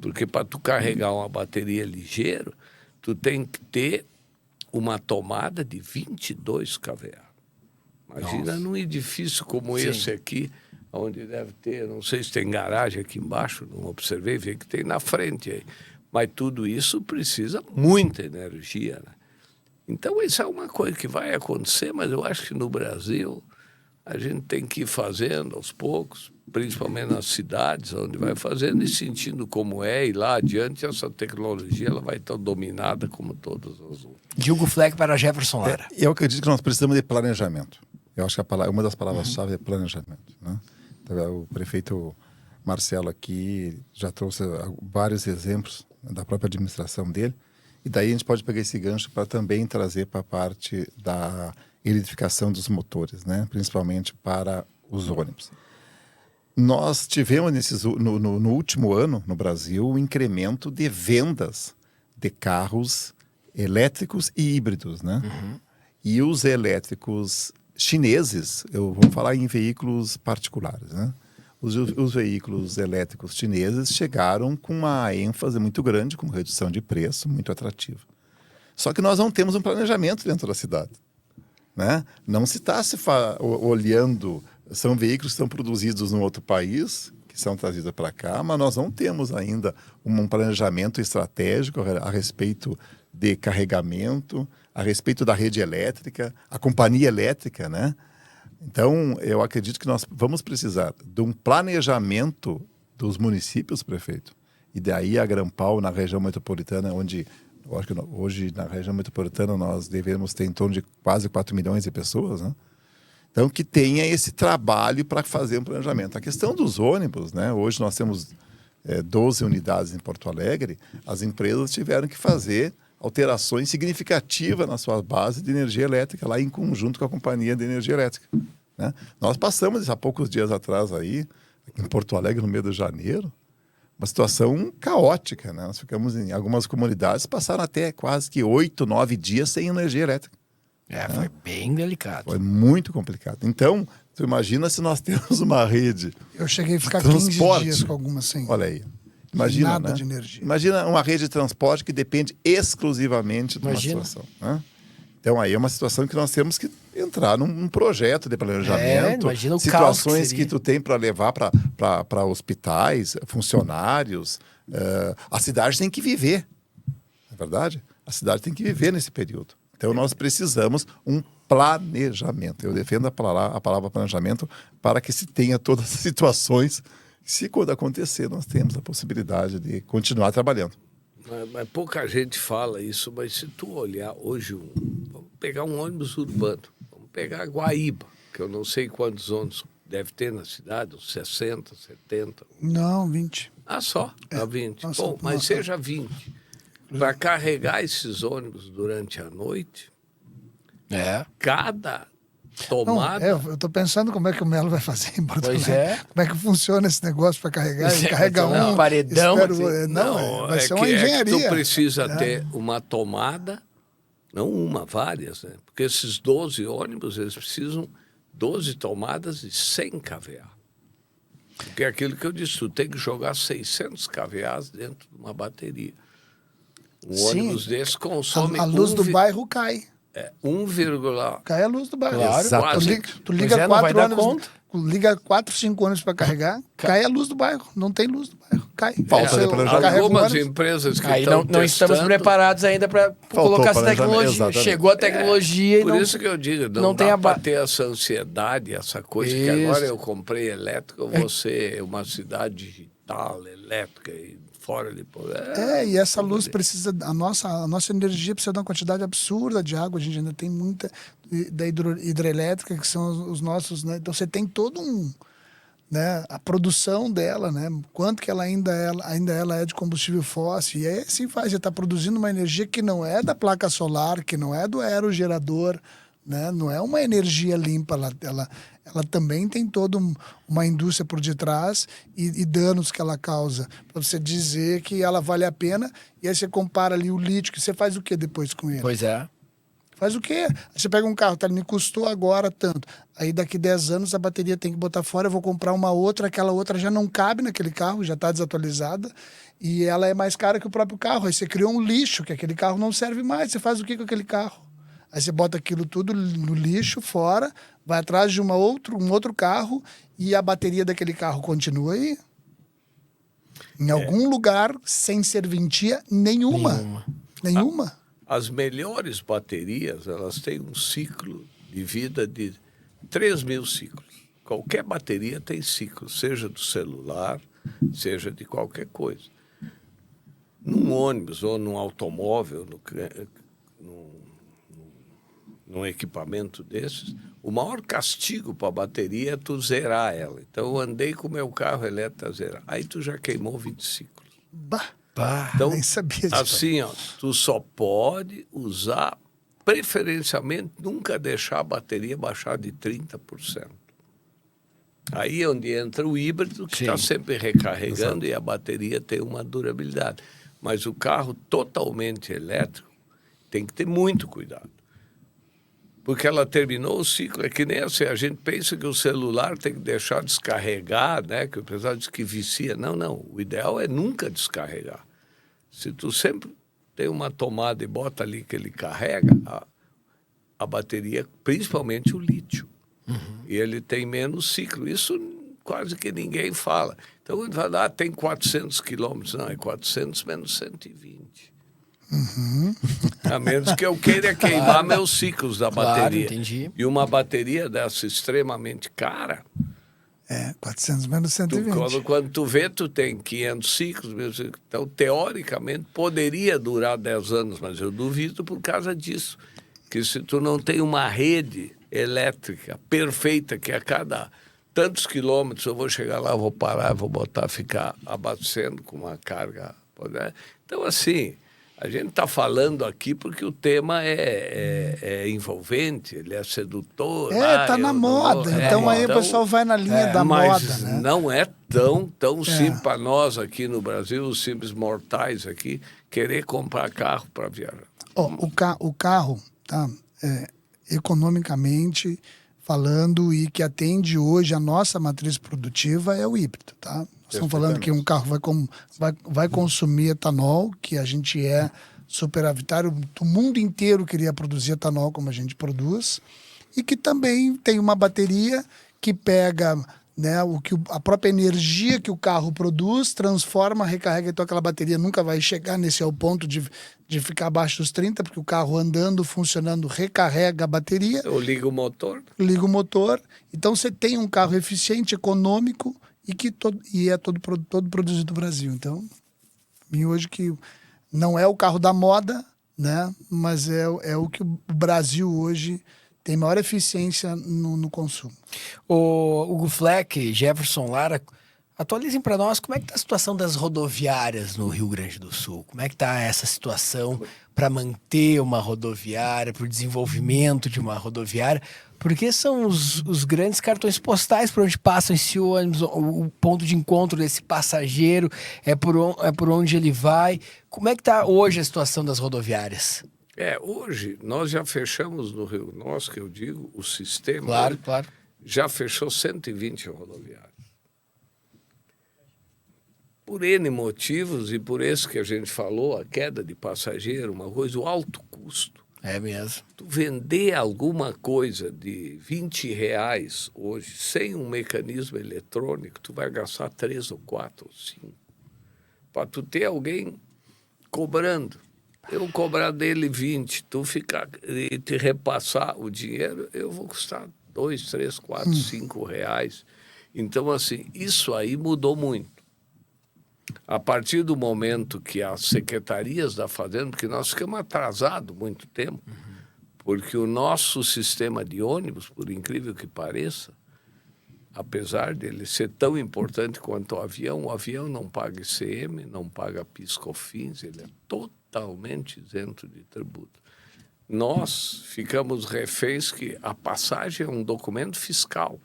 Porque para tu carregar uma bateria ligeiro, tu tem que ter uma tomada de 22 kVA. Imagina num edifício como esse aqui, onde deve ter, não sei se tem garagem aqui embaixo, não observei, vi que tem na frente aí. Mas tudo isso precisa muita energia, né? Então, isso é uma coisa que vai acontecer, mas eu acho que no Brasil a gente tem que ir fazendo aos poucos, principalmente nas cidades, onde vai fazendo e sentindo como é, e lá adiante essa tecnologia ela vai estar dominada como todas as outras. Diogo Fleck para Jefferson Lara. Eu acredito que nós precisamos de planejamento. Eu acho que uma das palavras-chave é planejamento, né? Então, o prefeito Marcelo aqui já trouxe vários exemplos da própria administração dele, e daí a gente pode pegar esse gancho para também trazer para a parte da eletrificação dos motores, né? Principalmente para os ônibus. Nós tivemos no último ano, no Brasil, um incremento de vendas de carros elétricos e híbridos, né? E os elétricos chineses, vamos falar em veículos particulares, né? Os veículos elétricos chineses chegaram com uma ênfase muito grande, com redução de preço muito atrativa. Só que nós não temos um planejamento dentro da cidade, né? Não se está olhando, são veículos que estão produzidos em outro país, que são trazidos para cá, mas nós não temos ainda um planejamento estratégico a respeito de carregamento, a respeito da rede elétrica, a companhia elétrica, né? Então, eu acredito que nós vamos precisar de um planejamento dos municípios, prefeito, e daí a Grampal, na região metropolitana, onde, eu acho que hoje na região metropolitana nós devemos ter em torno de quase 4 milhões de pessoas, né? Então, que tenha esse trabalho para fazer um planejamento. A questão dos ônibus, né? Hoje nós temos 12 unidades em Porto Alegre, as empresas tiveram que fazer alterações significativas na sua base de energia elétrica, lá em conjunto com a companhia de energia elétrica, né? Nós passamos, há poucos dias atrás aí, aqui em Porto Alegre, no mês de janeiro, uma situação caótica, né? Nós ficamos em algumas comunidades, passaram até quase que 8, 9 dias sem energia elétrica. Foi bem delicado. Foi muito complicado. Então, tu imagina se nós temos uma rede. Eu cheguei a ficar de 15 transporte. dias com algumas sem. Olha aí. Imagina, Nada né? de energia. Imagina uma rede de transporte que depende exclusivamente de uma situação, né? Então, aí é uma situação que nós temos que entrar num projeto de planejamento. Imagina o situações caos que que tu tem para levar para hospitais, funcionários. A cidade tem que viver, não é verdade? A cidade tem que viver nesse período. Então, nós precisamos um planejamento. Eu defendo a palavra planejamento para que se tenha todas as situações. Se quando acontecer, nós temos a possibilidade de continuar trabalhando. Mas pouca gente fala isso, mas se tu olhar hoje, vamos pegar um ônibus urbano, vamos pegar Guaíba, que eu não sei quantos ônibus deve ter na cidade, uns 60, 70. Não, 20. Ah, só? A 20. Nossa, Bom, mas nossa. seja 20. Para carregar esses ônibus durante a noite, cada tomada... Não, eu estou pensando como é que o Melo vai fazer em Porto Pois Alegre. Como é que funciona esse negócio para carregar? Ele carrega Não, um... paredão, espero- Não, vai ser uma que engenharia. tu precisa ter uma tomada, não uma, várias, né? Porque esses 12 ônibus, eles precisam 12 tomadas de 100 kVA. Porque é aquilo que eu disse, tu tem que jogar 600 kVA dentro de uma bateria. Um Sim, ônibus desse consome... A luz do bairro cai. 1,4. Cai a luz do bairro. Claro. Exatamente. Tu liga não vai 4 dar ônibus, conta. liga 4, 5 ônibus para carregar, cai a luz do bairro. Não tem luz do bairro, cai. Falta de Você planejamento. carrega um Algumas ônibus, empresas que Aí estão não estamos preparados ainda para colocar essa planejamento, tecnologia. exatamente. Chegou a tecnologia e Por não... isso que eu digo, não não tem dá para a ter essa ansiedade, essa coisa que Isso. agora eu comprei elétrica, eu vou ser uma cidade digital, elétrica e fora de... e essa luz precisa, a nossa energia precisa de uma quantidade absurda de água, a gente ainda tem muita da hidrelétrica, que são os nossos, né? Então você tem todo né, a produção dela, né? Quanto que ela ainda ela é de combustível fóssil, e aí assim faz, você está produzindo uma energia que não é da placa solar, que não é do aerogerador, né? Não é uma energia limpa, ela também tem toda uma indústria por detrás e danos que ela causa, para você dizer que ela vale a pena, e aí você compara ali o lítio, que você faz o que depois com ele? Pois é. Faz o quê? Aí você pega um carro, tá, ele me custou agora tanto. Aí daqui 10 anos a bateria tem que botar fora, eu vou comprar uma outra, aquela outra já não cabe naquele carro, já está desatualizada, e ela é mais cara que o próprio carro. Aí você criou um lixo, que aquele carro não serve mais. Você faz o quê com aquele carro? Aí você bota aquilo tudo no lixo, fora, vai atrás de um outro carro e a bateria daquele carro continua aí. Em algum lugar, sem serventia nenhuma. Nenhuma. As melhores baterias, elas têm um ciclo de vida de 3.000 ciclos. Qualquer bateria tem ciclo, seja do celular, seja de qualquer coisa. Num ônibus ou num automóvel, num equipamento desses, o maior castigo para a bateria é tu zerar ela. Então, eu andei com o meu carro elétrico a zerar. Aí tu já queimou 20 ciclos. Bah, Então, nem sabia disso. assim, ó, tu só pode usar, preferencialmente, nunca deixar a bateria baixar de 30%. Aí é onde entra o híbrido, que está sempre recarregando. Exato. E a bateria tem uma durabilidade. Mas o carro totalmente elétrico tem que ter muito cuidado. Porque ela terminou o ciclo. É que nem assim, a gente pensa que o celular tem que deixar descarregar, né? Que o pessoal diz que vicia. Não. O ideal é nunca descarregar. Se tu sempre tem uma tomada e bota ali que ele carrega, a bateria, principalmente o lítio. E ele tem menos ciclo. Isso quase que ninguém fala. Então, ele fala, tem 400 quilômetros. Não, é 400 menos 120. A menos que eu queira queimar meus ciclos da bateria. Entendi. E uma bateria dessa extremamente cara... 400 menos 120. Quando tu vê, tu tem 500 ciclos. Então, teoricamente, poderia durar 10 anos, mas eu duvido por causa disso. Que se tu não tem uma rede elétrica perfeita, que a cada tantos quilômetros eu vou chegar lá, vou parar, vou ficar abastecendo com uma carga. Então, assim, a gente está falando aqui porque o tema é envolvente, ele é sedutor. Tá na moda. Então aí o pessoal vai na linha da moda, né? Não é tão simples para nós aqui no Brasil, os simples mortais aqui, querer comprar carro para viajar. O carro, tá? Economicamente falando, e que atende hoje a nossa matriz produtiva é o híbrido, tá? Nós estamos falando que um carro vai consumir etanol, que a gente é superavitário, o mundo inteiro queria produzir etanol como a gente produz, e que também tem uma bateria que pega, né, a própria energia que o carro produz, transforma, recarrega, então aquela bateria nunca vai chegar nesse ao ponto de ficar abaixo dos 30, porque o carro andando, funcionando, recarrega a bateria. Eu ligo o motor. Liga o motor. Então você tem um carro eficiente, econômico, e é todo produzido no Brasil. Então, e hoje que não é o carro da moda, né, mas é o que o Brasil hoje tem maior eficiência no consumo. O Hugo Fleck, Jefferson Lara, atualizem para nós como é que está a situação das rodoviárias no Rio Grande do Sul. Como é que está essa situação para manter uma rodoviária, para o desenvolvimento de uma rodoviária? Porque são os grandes cartões postais por onde passa esse ônibus, o ponto de encontro desse passageiro, é por onde ele vai. Como é que está hoje a situação das rodoviárias? Hoje nós já fechamos no Rio, nós que eu digo, o sistema claro. Já fechou 120 rodoviárias. Por N motivos, e por esse que a gente falou, a queda de passageiro, uma coisa, o alto custo. É mesmo. Tu vender alguma coisa de R$20 hoje, sem um mecanismo eletrônico, tu vai gastar 3 ou 4 ou 5. Para tu ter alguém cobrando. Eu cobrar dele 20, tu ficar e te repassar o dinheiro, eu vou custar 2, 3, 4, 5 reais. Então, assim, isso aí mudou muito. A partir do momento que as secretarias da Fazenda, porque nós ficamos atrasados muito tempo, porque o nosso sistema de ônibus, por incrível que pareça, apesar dele ser tão importante quanto o avião não paga ICM, não paga PIS/COFINS, ele é totalmente isento de tributo. Nós ficamos reféns que a passagem é um documento fiscal.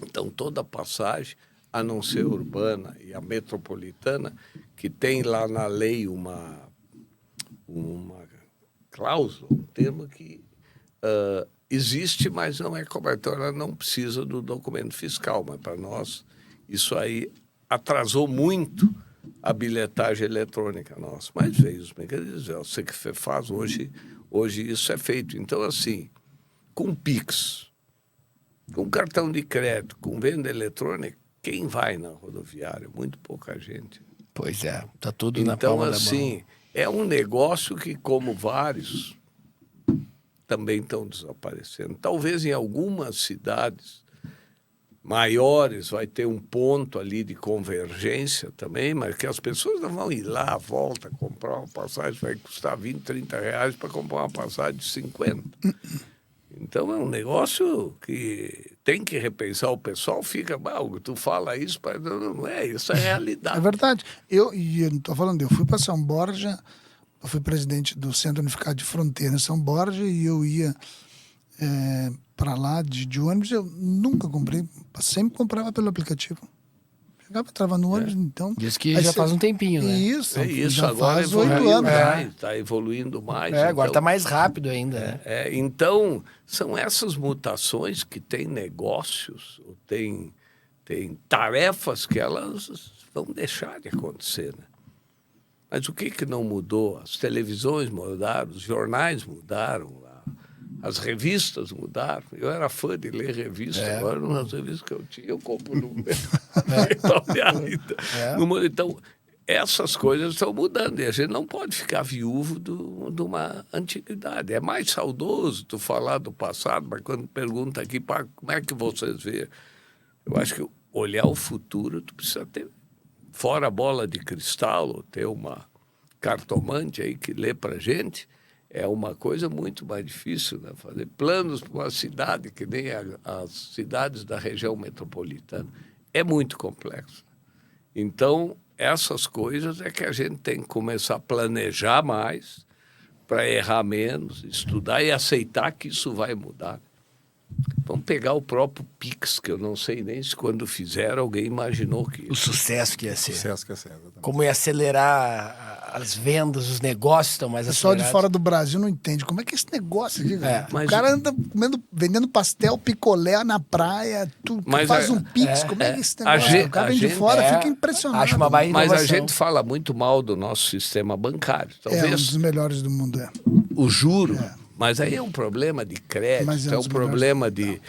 Então, toda passagem, a não ser urbana e a metropolitana, que tem lá na lei uma cláusula, um termo que existe, mas não é coberto. Ela não precisa do documento fiscal, mas para nós isso aí atrasou muito a bilhetagem eletrônica nossa. Mas veio os mecanismos, você que faz hoje isso é feito. Então, assim, com Pix, com cartão de crédito, com venda eletrônica, quem vai na rodoviária? Muito pouca gente. Pois é, tá tudo na Então, palma da assim, mão. é um negócio que, como vários, também estão desaparecendo. Talvez em algumas cidades maiores vai ter um ponto ali de convergência também, mas que as pessoas não vão ir lá, volta, comprar uma passagem, vai custar 20, 30 reais para comprar uma passagem de 50. Então é um negócio que tem que repensar. O pessoal fica, tu fala isso, mas não é, isso é realidade. É verdade. Eu não estou falando, eu fui para São Borja, eu fui presidente do Centro Unificado de Fronteira em São Borja e eu ia para lá de ônibus, eu nunca comprei, sempre comprava pelo aplicativo. Chegava, entrava no ônibus, então... Diz que aí já você- faz um tempinho, né? Isso, Isso já agora faz 8 evoluiu anos. mais, está evoluindo mais. Agora então, tá mais rápido ainda, né? Então, são essas mutações que têm negócios, ou tem tarefas que elas vão deixar de acontecer. Né? Mas o que não mudou? As televisões mudaram, os jornais mudaram, as revistas mudaram. Eu era fã de ler revista, agora nas revistas que eu tinha, eu compro no meu. Então, essas coisas estão mudando e a gente não pode ficar viúvo de uma antiguidade. É mais saudoso tu falar do passado, mas quando pergunta aqui, como é que vocês veem? Eu acho que olhar o futuro, tu precisa ter, fora a bola de cristal, ou ter uma cartomante aí que lê pra gente, é uma coisa muito mais difícil, né? Fazer planos para uma cidade que nem as cidades da região metropolitana. É muito complexo. Então, essas coisas é que a gente tem que começar a planejar mais para errar menos, estudar e aceitar que isso vai mudar. Vamos pegar o próprio Pix, que eu não sei nem se quando fizeram alguém imaginou que... O sucesso que ia ser. Sucesso que é certo. Como ia acelerar as vendas, os negócios estão mais O pessoal de acelerados. fora do Brasil não entende como é que é esse negócio aqui, cara. mas- O cara anda vendendo pastel, picolé na praia, tu Mas faz a- um pix, como é que é esse a negócio? gente- O cara a vem de gente- fora, fica impressionado. Acho uma baita Mas a inovação. gente fala muito mal do nosso sistema bancário. É um Talvez dos melhores do mundo, o juro, mas aí é um problema de crédito, Mas é um é um dos melhores. problema de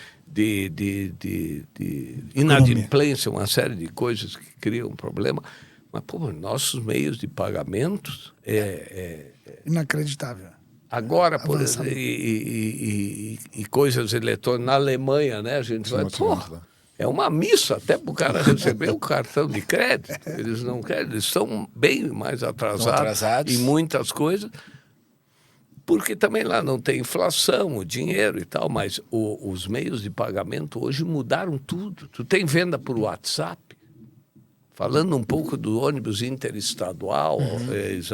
inadimplência, uma série de coisas que criam um problema. Mas, nossos meios de pagamentos Inacreditável. agora, por Avançado. exemplo, e coisas eletrônicas. Na Alemanha, né, a gente vai... nós tivemos lá. É uma missa até para o cara receber o cartão de crédito. Eles não querem, eles estão bem mais atrasados em muitas coisas, porque também lá não tem inflação, o dinheiro e tal, mas os meios de pagamento hoje mudaram tudo. Tu tem venda por WhatsApp, falando um pouco do ônibus interestadual,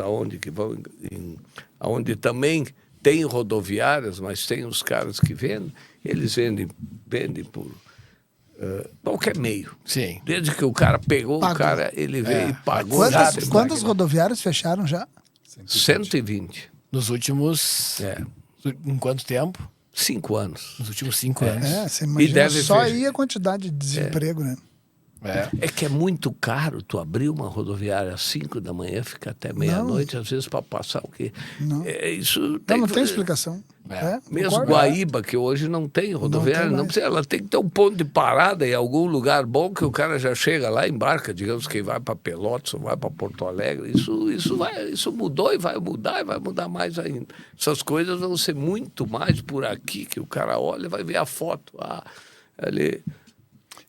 aonde que vão, aonde também tem rodoviárias, mas tem os caras que vendem, eles vendem por qualquer meio. Sim. Desde que o cara pegou, Pagou. o cara, ele veio e pagou. Quantas rodoviárias fecharam já? 120. Nos últimos... Em quanto tempo? 5 anos. Nos últimos 5 anos. Você imagina deve só fechar. aí a quantidade de desemprego, né? É que é muito caro tu abrir uma rodoviária às 5 da manhã, fica até meia-noite, às vezes para passar o quê? Não. Isso Não tem explicação. Mesmo concordo. Guaíba, que hoje não tem rodoviária, mais. não precisa, ela tem que ter um ponto de parada em algum lugar bom que o cara já chega lá, embarca, digamos, quem vai para Pelotas ou vai para Porto Alegre. Isso mudou e vai mudar mais ainda. Essas coisas vão ser muito mais por aqui, que o cara olha e vai ver a foto. Ali...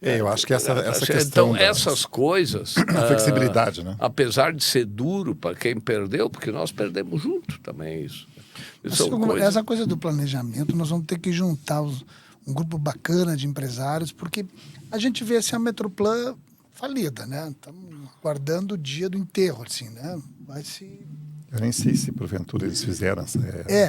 Eu acho que essa questão Então, da essas coisas... flexibilidade, né? Apesar de ser duro para quem perdeu, porque nós perdemos junto também isso. São coisas... Essa coisa do planejamento, nós vamos ter que juntar um grupo bacana de empresários, porque a gente vê assim, a Metroplan falida, né? Estamos guardando o dia do enterro, assim, né? Vai se Eu nem sei se, porventura, eles fizeram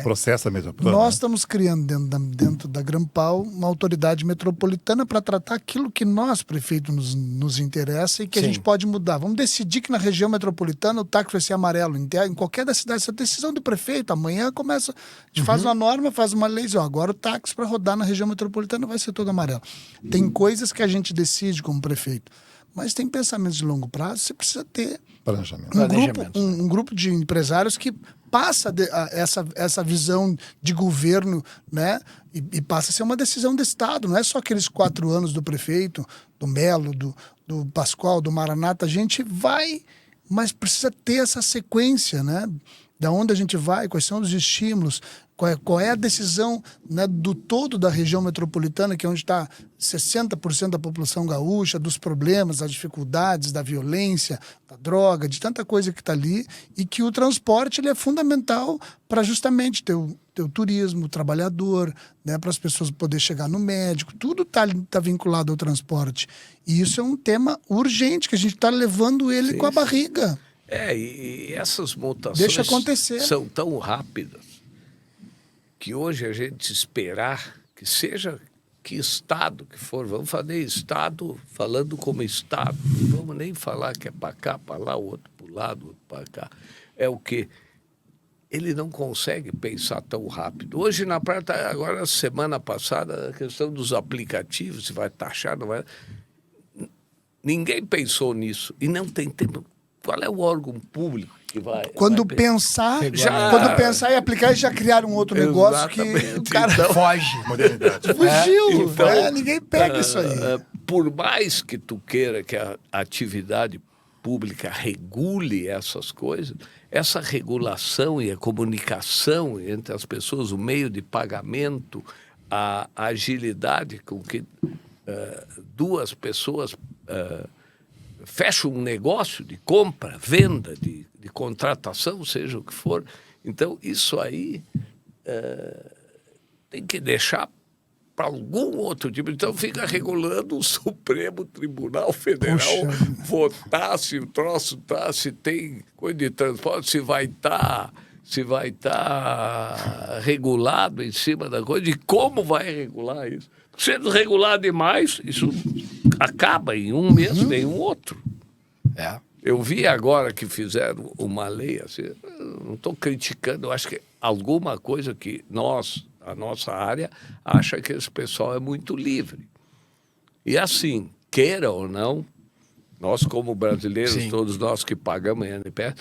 processo mesmo. Nós estamos criando dentro da Grampal uma autoridade metropolitana para tratar aquilo que nós, prefeito, nos interessa e que a gente pode mudar. Vamos decidir que na região metropolitana o táxi vai ser amarelo. Em qualquer das cidades, essa decisão do prefeito. Amanhã começa, a gente faz uma norma, faz uma lei, agora o táxi para rodar na região metropolitana vai ser todo amarelo. Tem coisas que a gente decide como prefeito. Mas tem pensamentos de longo prazo, você precisa ter um grupo de empresários que passa essa visão de governo, né? E passa a ser uma decisão do Estado. Não é só aqueles 4 anos do prefeito, do Melo, do Pascoal, do Maranata. A gente vai, mas precisa ter essa sequência, né? Da onde a gente vai, quais são os estímulos, qual é a decisão, né, do todo da região metropolitana, que é onde está 60% da população gaúcha, dos problemas, das dificuldades, da violência, da droga, de tanta coisa que está ali, e que o transporte ele é fundamental para justamente ter o turismo, o trabalhador, né, para as pessoas poderem chegar no médico, tudo tá vinculado ao transporte. E isso é um tema urgente, que a gente está levando ele com a barriga. E essas mutações Deixa acontecer. São tão rápidas que hoje a gente esperar que seja que estado que for, vamos fazer estado falando como estado, não vamos nem falar que é para cá, para lá, o outro para o lado, outro para cá. É o que ele não consegue pensar tão rápido. Hoje na praia, agora semana passada, a questão dos aplicativos, se vai taxar, não vai. Ninguém pensou nisso e não tem tempo. Qual é o órgão público que vai... Quando pensar e aplicar, eles já criaram um outro negócio que o cara então, foge. Modernidade. Fugiu. Então, ninguém pega isso aí. Por mais que tu queira que a atividade pública regule essas coisas, essa regulação e a comunicação entre as pessoas, o meio de pagamento, a agilidade com que duas pessoas... fecha um negócio de compra, venda, de contratação, seja o que for. Então, isso aí tem que deixar para algum outro tipo. Então, fica regulando o Supremo Tribunal Federal votar se o troço tá, se tem coisa de transporte, se vai estar regulado em cima da coisa, e como vai regular isso. Sendo regulado demais, isso acaba em um mês, vem um outro. Eu vi agora que fizeram uma lei, assim, não estou criticando, eu acho que alguma coisa que a nossa área, acha que esse pessoal é muito livre. E assim, queira ou não, nós como brasileiros, todos nós que pagamos INPS,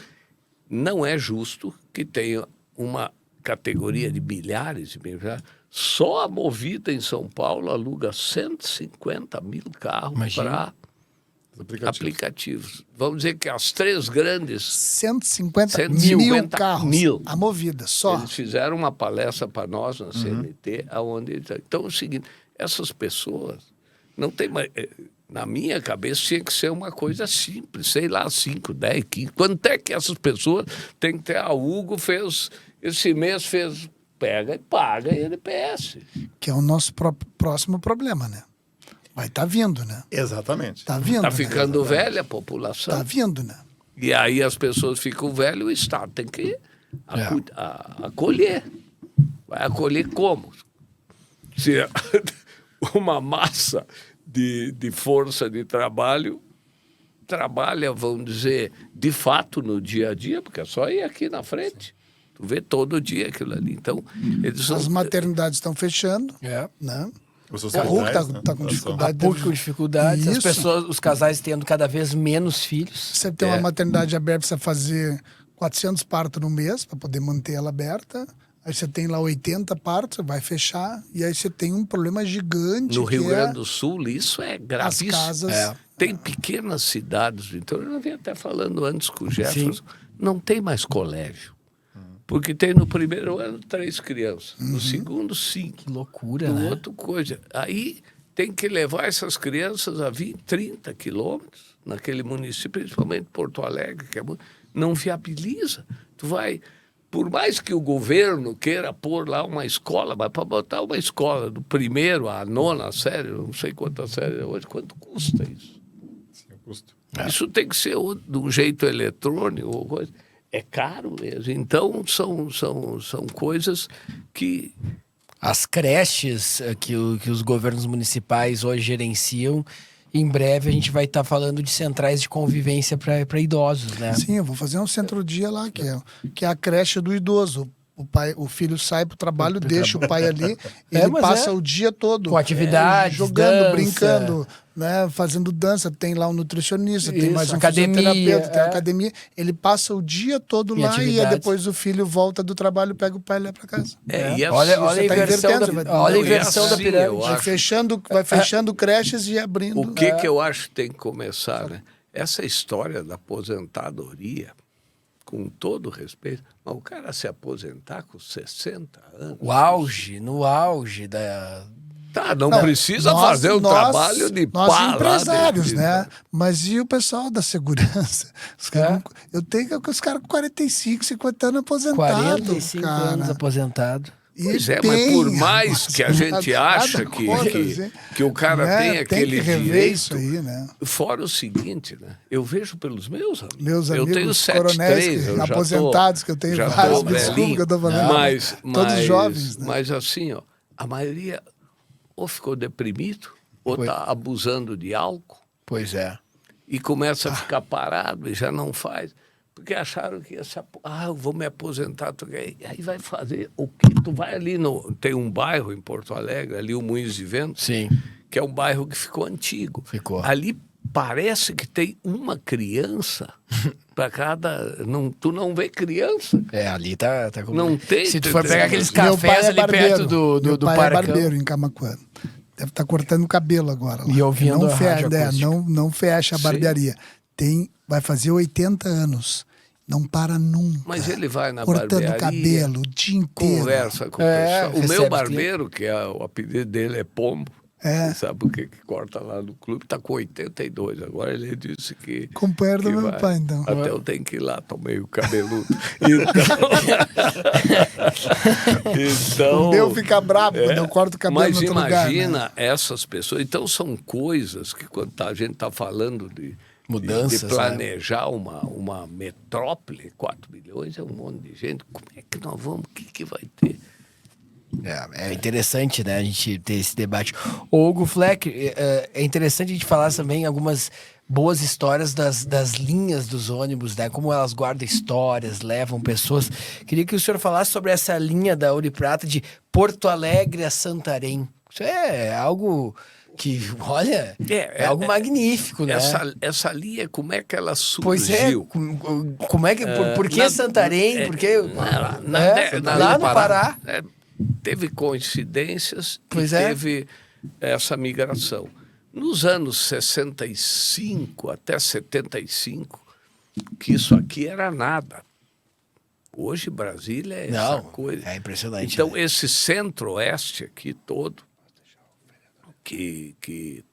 não é justo que tenha uma categoria de milhares de milhares. Só a Movida em São Paulo aluga 150 mil carros para aplicativos. Vamos dizer que as 3 grandes... 150 mil carros. A Movida, só. Eles fizeram uma palestra para nós na CNT, onde... Então é o seguinte, essas pessoas não tem mais... Na minha cabeça tinha que ser uma coisa simples, sei lá, 5, 10, 15. Quanto é que essas pessoas têm que ter? A Hugo esse mês fez... Pega e paga INPS. Que é o nosso próximo problema, né? Vai estar vindo, né? Exatamente. Está vindo. Está ficando velha a população. Está vindo, né? E aí as pessoas ficam velhas, o Estado tem que acolher. Vai acolher como? Se uma massa de força de trabalho trabalha, vamos dizer, de fato no dia a dia, porque é só ir aqui na frente. Tu vê todo dia aquilo ali. Então, as maternidades estão fechando, né? A RUC está com dificuldade. A PUC com dificuldade. As pessoas, os casais tendo cada vez menos filhos. Você tem uma maternidade aberta, precisa fazer 400 partos no mês para poder manter ela aberta. Aí você tem lá 80 partos, vai fechar. E aí você tem um problema gigante. No Rio Grande do Sul, isso é gravíssimo. As casas... Tem pequenas cidades. Então, eu vinha até falando antes com o Jefferson. Não tem mais colégio. Porque tem no primeiro ano 3 crianças, no segundo 5. Que loucura, no né? outro coisa. Aí tem que levar essas crianças a 20, 30 quilômetros naquele município, principalmente Porto Alegre, que não viabiliza. Tu vai, por mais que o governo queira pôr lá uma escola, mas para botar uma escola do primeiro à 9ª série, não sei quantas séries hoje, quanto custa isso? Sim, custo. Isso tem que ser de um jeito eletrônico ou coisa. é caro mesmo. Então, são coisas que... As creches que os governos municipais hoje gerenciam, em breve a gente vai estar falando de centrais de convivência para idosos, né? Sim, eu vou fazer um centro-dia lá, que é a creche do idoso. O filho sai pro trabalho, deixa o pai ali, ele passa o dia todo com atividades, jogando, dança, brincando, né, fazendo dança. Tem lá um nutricionista, tem mais um academia, fisioterapeuta, tem academia. Ele passa o dia todo lá e aí depois o filho volta do trabalho, pega o pai e leva para casa. Olha a inversão da pirâmide. Vai fechando creches e abrindo. O que eu acho que tem que começar, né? Essa história da aposentadoria, com todo respeito, mas o cara se aposentar com 60 anos... No auge da... Tá, não precisa fazer o trabalho de pá. Nós empresários, né? Mas e o pessoal da segurança? Eu tenho os caras com 45, 50 anos aposentados. 45 anos aposentado. Pois mas por mais que a gente acha que o cara tem aquele direito... Isso aí, né? Fora o seguinte, né? Eu vejo pelos meus amigos. Meus amigos, eu tenho coronéis aposentados, que eu tenho vários, desculpa que eu tô falando. Todos jovens, né? Mas assim, ó, a maioria ou ficou deprimido, ou está abusando de álcool. Pois é. E começa a ficar parado e já não faz. Porque acharam que ia eu vou me aposentar. Aí vai fazer o que? Tu vai ali tem um bairro em Porto Alegre, ali o Moinhos de Vento. Sim. Que é um bairro que ficou antigo. Ficou. Ali parece que tem uma criança para cada... tu não vê criança. Ali tá como... Não tem. Se tu for pegar aqueles cafés ali perto do Meu pai Paracão. é barbeiro em Camaquã. Deve estar cortando o cabelo agora. Lá. E ouvindo não fecha a barbearia. Vai fazer 80 anos. Não para nunca. Mas ele vai na cortando barbearia. Cortando cabelo o dia inteiro. Conversa com o pessoal. O meu barbeiro, que o apelido dele é Pombo. Sabe o que corta lá no clube? Tá com 82. Agora ele disse que... Companheiro do meu pai, então. Até eu tenho que ir lá, tô meio cabeludo. Então... O meu fica bravo quando eu corto o cabelo no outro lugar. Mas imagina essas pessoas. Então são coisas que quando a gente tá falando de mudanças, de planejar uma metrópole, 4 milhões, é um monte de gente. Como é que nós vamos? O que vai ter? É interessante, né, a gente ter esse debate. O Hugo Fleck, é interessante a gente falar também algumas boas histórias das linhas dos ônibus, né, como elas guardam histórias, levam pessoas. Queria que o senhor falasse sobre essa linha da Ouro e Prata de Porto Alegre a Santarém. Isso é algo... que, olha, é algo magnífico, né? Essa linha, como é que ela surgiu? Pois é, como é que, por que Santarém? Por que... Lá no Pará. Teve coincidências e teve essa migração. Nos anos 65 até 75, que isso aqui era nada. Hoje Brasília é essa coisa. É impressionante. Então, esse centro-oeste aqui todo, que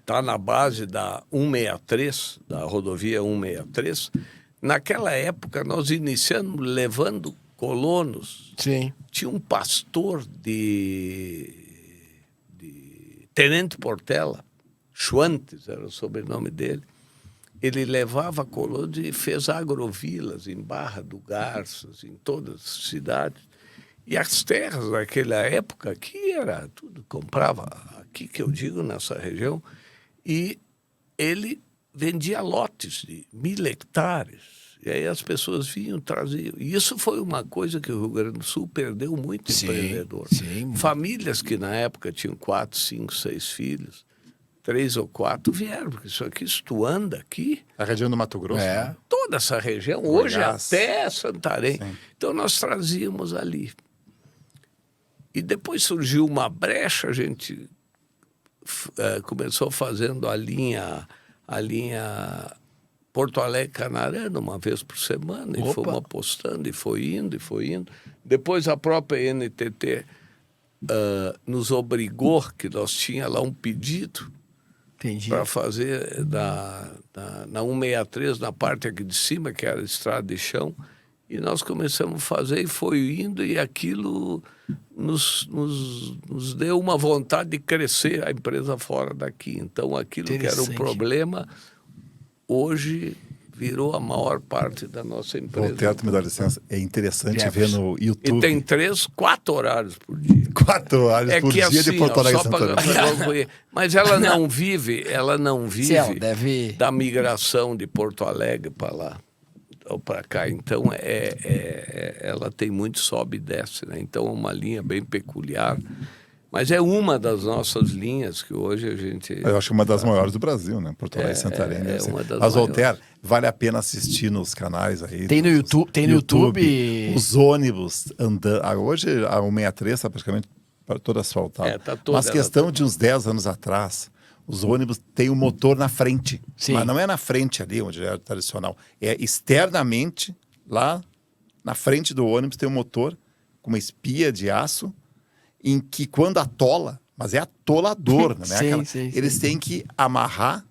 está na base da 163, da rodovia 163, naquela época nós iniciamos levando colonos. Sim. Tinha um pastor de Tenente Portela, Schwantes era o sobrenome dele. Ele levava colonos e fez agrovilas em Barra do Garças, em todas as cidades. E as terras naquela época aqui era tudo, comprava aqui, que eu digo, nessa região, e ele vendia lotes de 1.000 hectares. E aí as pessoas vinham, traziam. E isso foi uma coisa que o Rio Grande do Sul perdeu muito empreendedor. Sim. Famílias que na época tinham 4, 5, 6 filhos, 3 ou 4 vieram, porque isso aqui, se tu anda aqui... A região do Mato Grosso. Né? Toda essa região, hoje até Santarém. Sim. Então nós trazíamos ali. E depois surgiu uma brecha, a gente começou fazendo a linha Porto Alegre-Canarana, uma vez por semana, e fomos apostando, e foi indo. Depois a própria NTT nos obrigou, que nós tinha lá um pedido para fazer na 163, na parte aqui de cima, que era a estrada de chão, e nós começamos a fazer e foi indo, e aquilo nos deu uma vontade de crescer a empresa fora daqui. Então, aquilo que era um problema, hoje virou a maior parte da nossa empresa. Voltaire, tu me dá licença. É interessante Jefferson. ver no E YouTube. tem 3, 4 horários por dia. 4 horas por dia de Porto Alegre, só pra Santarém. concluir. Mas ela não vive Sim, ela deve... da migração de Porto Alegre para lá ou para cá. Então, ela tem muito sobe e desce, né? Então, é uma linha bem peculiar. Mas é uma das nossas linhas que hoje a gente... Eu acho que uma das maiores do Brasil, né? Porto Alegre, Santarém. deve ser. uma das Mas, Voltaire, maiores. vale a pena assistir nos canais aí. Tem no YouTube, Os ônibus andando. Hoje a 163 está praticamente toda asfaltada. Tá toda, Mas questão de uns 10 anos atrás, os ônibus têm o motor na frente. Sim. Mas não é na frente ali, onde é tradicional. É externamente, lá na frente do ônibus tem um motor com uma espia de aço, em que quando atola, mas é atolador, não é? Sim, Eles têm que amarrar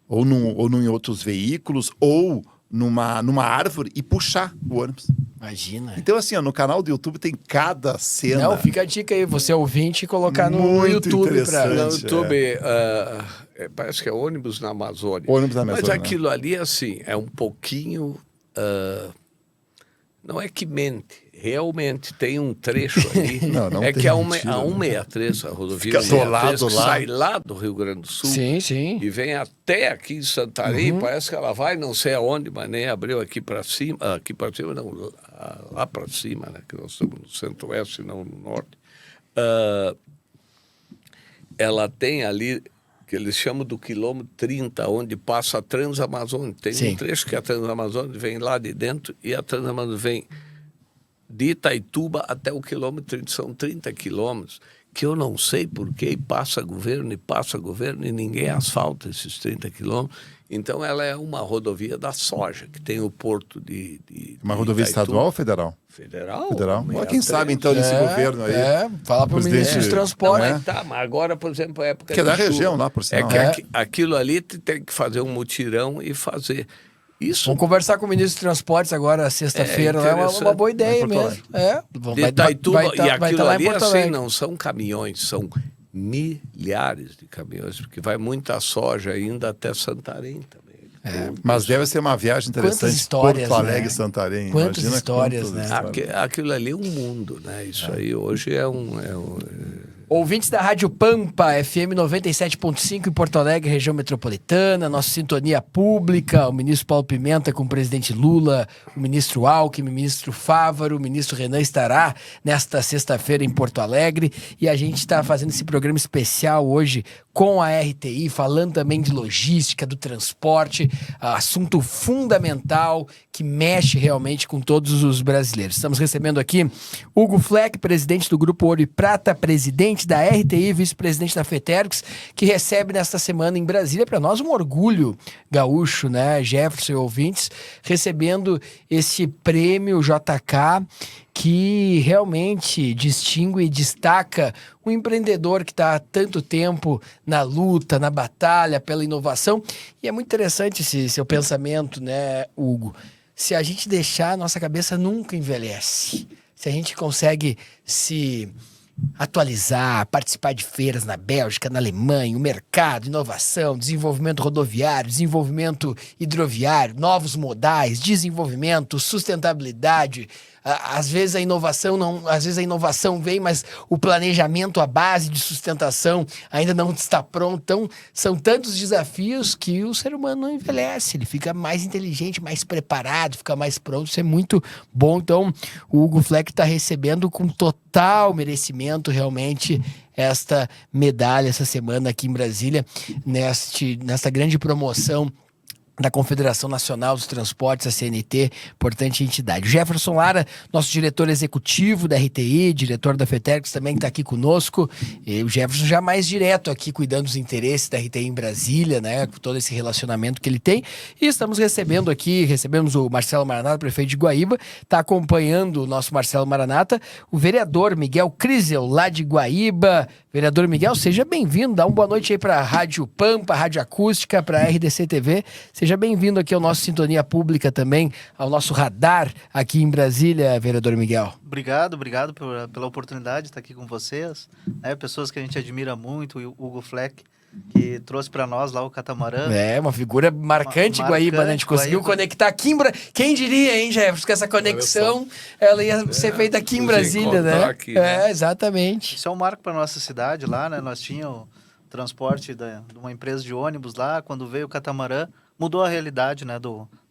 ou em outros veículos ou numa árvore e puxar o ônibus. Imagina. Então, assim, ó, no canal do YouTube tem cada cena. Não, fica a dica aí, você ouvinte, colocar no Muito YouTube pra... interessante. No YouTube, parece que é ônibus na Amazônia. Ônibus na Amazônia, Mas aquilo ali, assim, é um pouquinho... não é que mente. Realmente tem um trecho ali. Não é tem que a mentira, 163, a rodovia Fica atolado 163, que lá. sai lá do Rio Grande do Sul Sim, sim. e vem até aqui em Santarém. Parece que ela vai não sei aonde, mas nem abriu aqui para cima. Aqui para cima, não, lá para cima, né? Que nós estamos no centro-oeste, não no norte. Ela tem ali, que eles chamam do quilômetro 30, onde passa a Transamazônica. Tem Sim. um trecho que a Transamazônica vem lá de dentro e a Transamazônica vem de Itaituba até o quilômetro 30, são 30 quilômetros, que eu não sei porquê, passa governo e ninguém asfalta esses 30 quilômetros. Então, ela é uma rodovia da soja, que tem o porto de Uma rodovia Itaituba. estadual ou federal? Federal. Federal. Olha, 63. quem sabe, então, nesse governo aí. Fala pro Presidente- ministro dos Não, transportes. mas tá, mas agora, por exemplo, é época Que é da de chuva. região lá, por sinal. É que aquilo ali tem que fazer um mutirão e fazer. Isso Vamos conversar com o ministro dos transportes agora, sexta-feira. É uma interessante. boa ideia Vai em Porto mesmo. É. de Itaituba, e vai aquilo tá lá em ali, Porto assim, Alegre. não são caminhões, são milhares de caminhões, porque vai muita soja ainda até Santarém também. Mas deve ser uma viagem interessante. Quantas histórias, Porto Alegre, né? Santarém. Quantas Imagina histórias, quantas né? histórias. Aquilo ali é um mundo, né? Isso aí hoje é um Ouvintes da Rádio Pampa, FM 97.5 em Porto Alegre, região metropolitana, nossa sintonia pública, o ministro Paulo Pimenta com o presidente Lula, o ministro Alckmin, o ministro Fávaro, o ministro Renan estará nesta sexta-feira em Porto Alegre e a gente está fazendo esse programa especial hoje com a RTI, falando também de logística, do transporte, assunto fundamental que mexe realmente com todos os brasileiros. Estamos recebendo aqui Hugo Fleck, presidente do Grupo Ouro e Prata, presidente da RTI, vice-presidente da FETERX, que recebe nesta semana em Brasília, para nós um orgulho gaúcho, né, Jefferson e ouvintes, recebendo esse prêmio JK, que realmente distingue e destaca um empreendedor que está há tanto tempo na luta, na batalha pela inovação. E é muito interessante esse seu pensamento, né, Hugo? Se a gente deixar, a nossa cabeça nunca envelhece. Se a gente consegue se atualizar, participar de feiras na Bélgica, na Alemanha, o mercado, inovação, desenvolvimento rodoviário, desenvolvimento hidroviário, novos modais, desenvolvimento, sustentabilidade. Às vezes a inovação vem, mas o planejamento, a base de sustentação ainda não está pronto. Então, são tantos desafios que o ser humano não envelhece, ele fica mais inteligente, mais preparado, fica mais pronto. Isso é muito bom. Então, o Hugo Fleck está recebendo com total merecimento realmente esta medalha essa semana aqui em Brasília, nesta grande promoção da Confederação Nacional dos Transportes, a CNT, importante entidade. O Jefferson Lara, nosso diretor executivo da RTI, diretor da FETERX, também está aqui conosco. E o Jefferson já mais direto aqui, cuidando dos interesses da RTI em Brasília, né, com todo esse relacionamento que ele tem. E estamos recebemos o Marcelo Maranata, prefeito de Guaíba, está acompanhando o nosso Marcelo Maranata, o vereador Miguel Crisel, lá de Guaíba. Vereador Miguel, seja bem-vindo, dá uma boa noite aí para a Rádio Pampa, Rádio Acústica, para a RDC TV. Seja bem-vindo aqui ao nosso Sintonia Pública também, ao nosso radar aqui em Brasília, vereador Miguel. Obrigado pela oportunidade de estar aqui com vocês. Pessoas que a gente admira muito, o Hugo Fleck que trouxe para nós lá o catamarã. É, uma figura marcante, Guaíba, né? A gente conseguiu Guaíba. conectar aqui Quem diria, hein, Jefferson, que essa conexão ela ia ser feita aqui em Brasília, né? Aqui, né? É, exatamente. Isso é um marco para nossa cidade lá, né? Nós tínhamos o transporte de uma empresa de ônibus lá, quando veio o catamarã, mudou a realidade, né,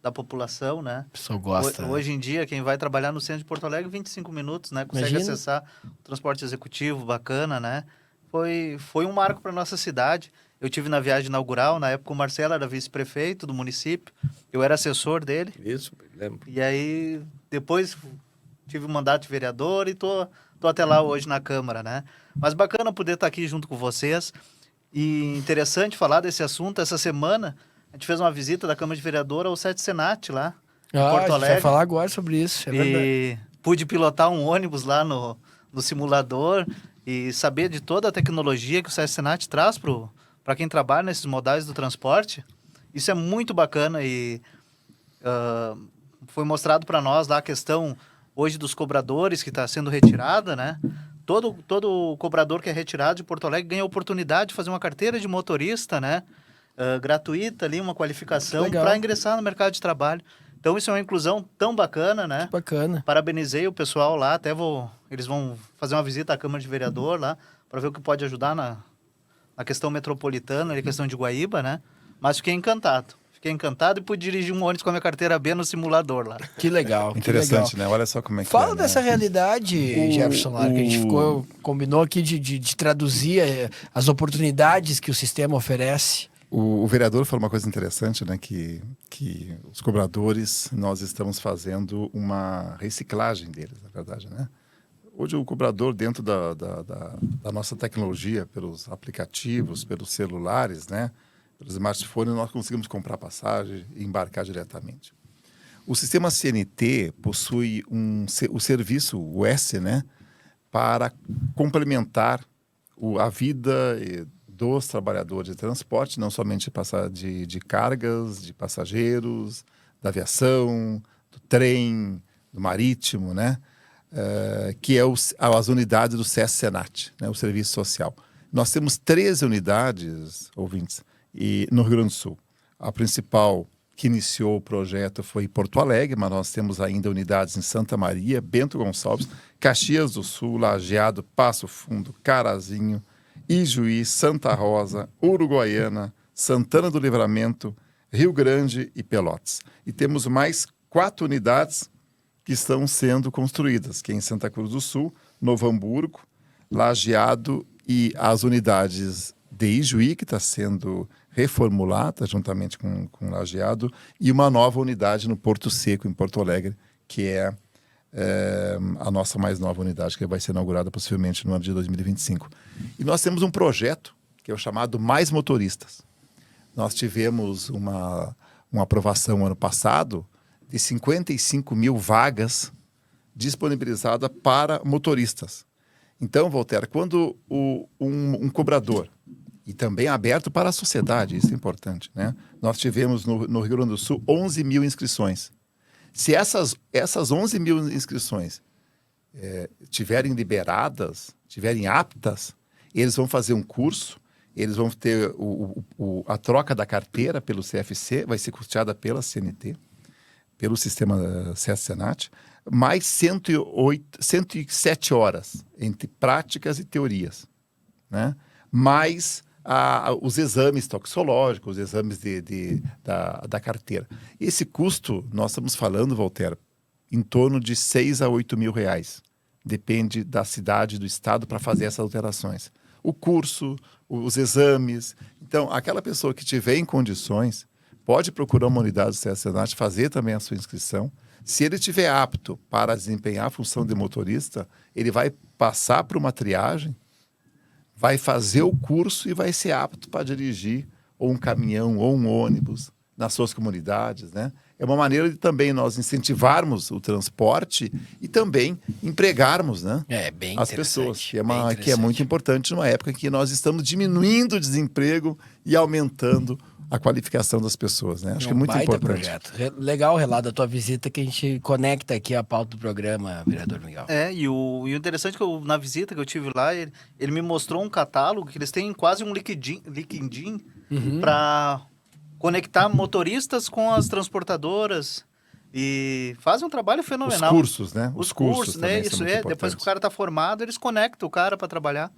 da população, né? O pessoal gosta. Hoje em dia, quem vai trabalhar no centro de Porto Alegre, 25 minutos, né? Consegue Imagina. acessar o transporte executivo, bacana, né? Foi um marco para nossa cidade. Eu tive na viagem inaugural, na época o Marcelo era vice-prefeito do município, eu era assessor dele. Isso, me lembro. E aí, depois tive um mandato de vereador e tô até lá hoje na Câmara, né? Mas bacana poder estar aqui junto com vocês. E interessante falar desse assunto. Essa semana, a gente fez uma visita da Câmara de Vereador ao Sete Senat, lá em A Porto gente vai Alegre. falar agora sobre isso, é verdade. E pude pilotar um ônibus lá no simulador e saber de toda a tecnologia que o Sete Senat traz para quem trabalha nesses modais do transporte. Isso é muito bacana e foi mostrado para nós lá a questão hoje dos cobradores que está sendo retirada, né? Todo cobrador que é retirado de Porto Alegre ganha a oportunidade de fazer uma carteira de motorista, né? Gratuita ali, uma qualificação para ingressar no mercado de trabalho. Então isso é uma inclusão tão bacana, né? Bacana. Parabenizei o pessoal lá, até eles vão fazer uma visita à Câmara de Vereador lá, para ver o que pode ajudar na questão metropolitana, na questão de Guaíba, né? Mas fiquei encantado e pude dirigir um ônibus com a minha carteira B no simulador lá. Que legal. Interessante, que né? Olha só como é que Fala é, né? dessa realidade, Jefferson, lá, que a gente combinou aqui de traduzir as oportunidades que o sistema oferece. O vereador falou uma coisa interessante, né? Que os cobradores, nós estamos fazendo uma reciclagem deles, na verdade, né? Hoje o cobrador, dentro da nossa tecnologia, pelos aplicativos, pelos celulares, né? Pelos smartphones, nós conseguimos comprar passagem e embarcar diretamente. O sistema CNT possui o serviço, o S, né? Para complementar a vida dos trabalhadores de transporte, não somente de cargas, de passageiros, da aviação, do trem, do marítimo, né? Que é as unidades do SESC Senat, né? O serviço social. Nós temos 13 unidades, ouvintes, no Rio Grande do Sul. A principal que iniciou o projeto foi em Porto Alegre, mas nós temos ainda unidades em Santa Maria, Bento Gonçalves, Caxias do Sul, Lajeado, Passo Fundo, Carazinho, Ijuí, Santa Rosa, Uruguaiana, Santana do Livramento, Rio Grande e Pelotas. E temos mais 4 unidades que estão sendo construídas, que é em Santa Cruz do Sul, Novo Hamburgo, Lajeado e as unidades de Ijuí, que está sendo reformulada juntamente com Lajeado, e uma nova unidade no Porto Seco, em Porto Alegre, que é a nossa mais nova unidade, que vai ser inaugurada possivelmente no ano de 2025. E nós temos um projeto que é o chamado Mais Motoristas. Nós tivemos uma aprovação ano passado de 55 mil vagas disponibilizadas para motoristas. Então, Voltaire, quando um cobrador, e também aberto para a sociedade, isso é importante, né? Nós tivemos no Rio Grande do Sul 11 mil inscrições. Se essas 11 mil inscrições tiverem liberadas, tiverem aptas, eles vão fazer um curso, eles vão ter a troca da carteira pelo CFC, vai ser custeada pela CNT, pelo sistema SESC-Senat, mais 107 horas entre práticas e teorias, né? Mais os exames toxicológicos, os exames da carteira. Esse custo, nós estamos falando, Voltaire, em torno de 6 a 8 mil reais. Depende da cidade, do estado, para fazer essas alterações. O curso, os exames. Então, aquela pessoa que tiver em condições, pode procurar uma unidade do SESC-Senat, fazer também a sua inscrição. Se ele estiver apto para desempenhar a função de motorista, ele vai passar por uma triagem, vai fazer o curso e vai ser apto para dirigir ou um caminhão ou um ônibus nas suas comunidades, né? É uma maneira de também nós incentivarmos o transporte e também empregarmos, né? As pessoas, que é muito importante numa época em que nós estamos diminuindo o desemprego e aumentando a qualificação das pessoas, né? Acho que é muito baita importante. projeto. Legal o relato da tua visita, que a gente conecta aqui a pauta do programa, vereador Miguel. E o interessante é que na visita que eu tive lá, ele me mostrou um catálogo que eles têm quase um LinkedIn para conectar motoristas com as transportadoras e fazem um trabalho fenomenal. Os cursos, né? Os cursos, né? Isso é. Depois que o cara está formado, eles conectam o cara para trabalhar.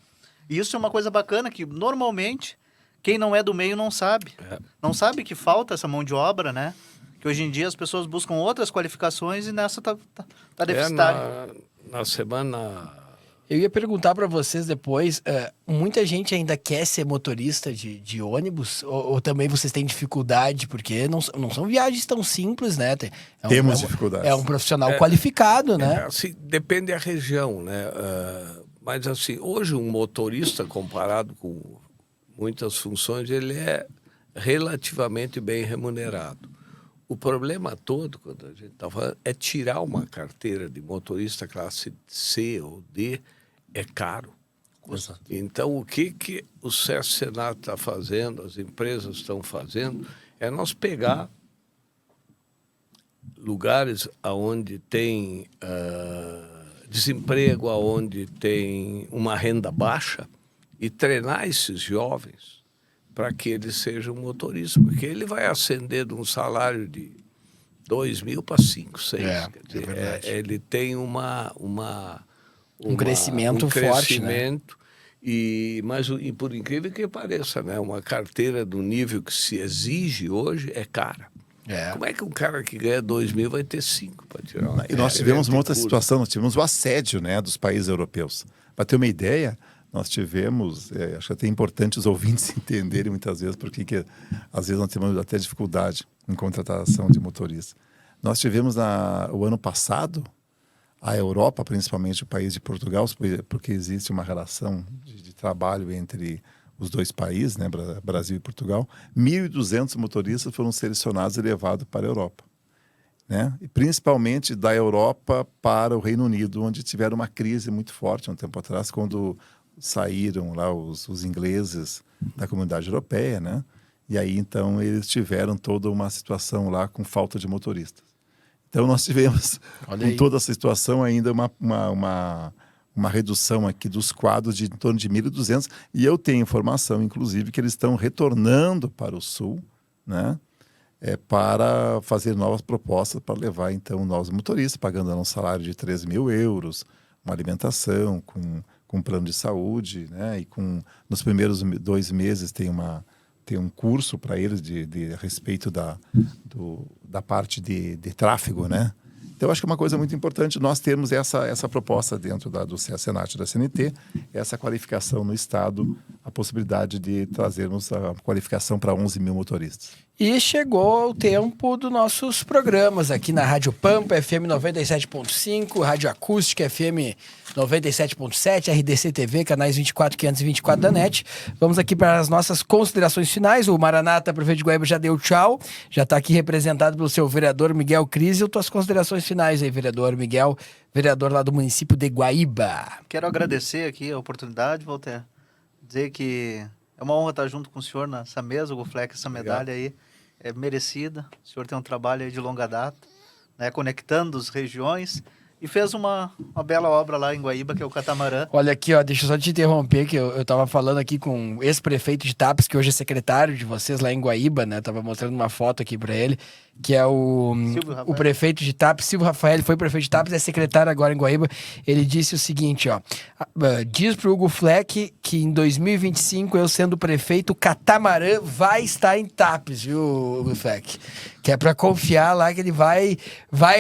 E isso é uma coisa bacana que normalmente quem não é do meio não sabe. Não sabe que falta essa mão de obra, né? Que hoje em dia as pessoas buscam outras qualificações e nessa tá deficitária. Na semana... Eu ia perguntar para vocês depois, muita gente ainda quer ser motorista de ônibus? Ou também vocês têm dificuldade? Porque não são viagens tão simples, né? Temos dificuldades. É um profissional qualificado, né? Assim, depende da região, né? Mas assim, hoje um motorista, comparado com muitas funções, ele é relativamente bem remunerado. O problema todo, quando a gente está falando, é tirar uma carteira de motorista classe C ou D, é caro. Exato. Então, o que o SESC Senat está fazendo, as empresas estão fazendo, é nós pegar lugares onde tem desemprego, onde tem uma renda baixa, e treinar esses jovens para que eles sejam motoristas, porque ele vai ascender de um salário de 2 mil para 5, 6. Quer dizer, ele tem um crescimento forte, né? Mas por incrível que pareça, né, uma carteira do nível que se exige hoje é cara. Como é que um cara que ganha 2 mil vai ter 5 para tirar uma? E nós tivemos uma outra situação, nós tivemos o assédio, né, dos países europeus. Para ter uma ideia, nós tivemos, acho que até é importante os ouvintes entenderem muitas vezes, porque às vezes nós temos até dificuldade em contratação de motoristas. Nós tivemos o ano passado, a Europa, principalmente o país de Portugal, porque existe uma relação de trabalho entre os dois países, né, Brasil e Portugal, 1.200 motoristas foram selecionados e levados para a Europa. Né? E principalmente da Europa para o Reino Unido, onde tiveram uma crise muito forte um tempo atrás, quando saíram lá os ingleses da comunidade europeia, né? E aí então eles tiveram toda uma situação lá com falta de motoristas. Então nós tivemos com toda essa situação ainda uma redução aqui dos quadros de em torno de 1.200, e eu tenho informação inclusive que eles estão retornando para o sul, né? Para fazer novas propostas para levar então novos motoristas, pagando um salário de 3 mil euros, uma alimentação com plano de saúde, né? E nos primeiros 2 meses tem um curso para eles a respeito da parte de tráfego, né? Então, eu acho que é uma coisa muito importante nós termos essa proposta dentro do Senat da CNT, essa qualificação no Estado, a possibilidade de trazermos a qualificação para 11 mil motoristas. E chegou o tempo dos nossos programas aqui na Rádio Pampa, FM 97.5, Rádio Acústica, FM 97.7, RDC TV, canais 24, 524 da NET. Vamos aqui para as nossas considerações finais. O Maranata, prefeito de Guaíba, já deu tchau. Já está aqui representado pelo seu vereador Miguel Crisel. Tuas considerações finais aí, vereador Miguel, vereador lá do município de Guaíba. Quero agradecer aqui a oportunidade, Walter. Dizer que é uma honra estar junto com o senhor nessa mesa, o Gufleck, essa medalha aí é merecida. O senhor tem um trabalho aí de longa data, né, conectando as regiões, e fez uma bela obra lá em Guaíba, que é o Catamarã. Olha aqui, ó, deixa eu só te interromper, que eu tava falando aqui com o ex-prefeito de Tapes, que hoje é secretário de vocês lá em Guaíba, né? Tava mostrando uma foto aqui pra ele, que é o prefeito de Tapes, Silvio Rafael, ele foi prefeito de Tapes, é secretário agora em Guaíba. Ele disse o seguinte, ó, diz pro Hugo Fleck que em 2025, eu sendo prefeito, o Catamarã vai estar em Tapes, viu, Hugo Fleck? Que é para confiar lá que ele vai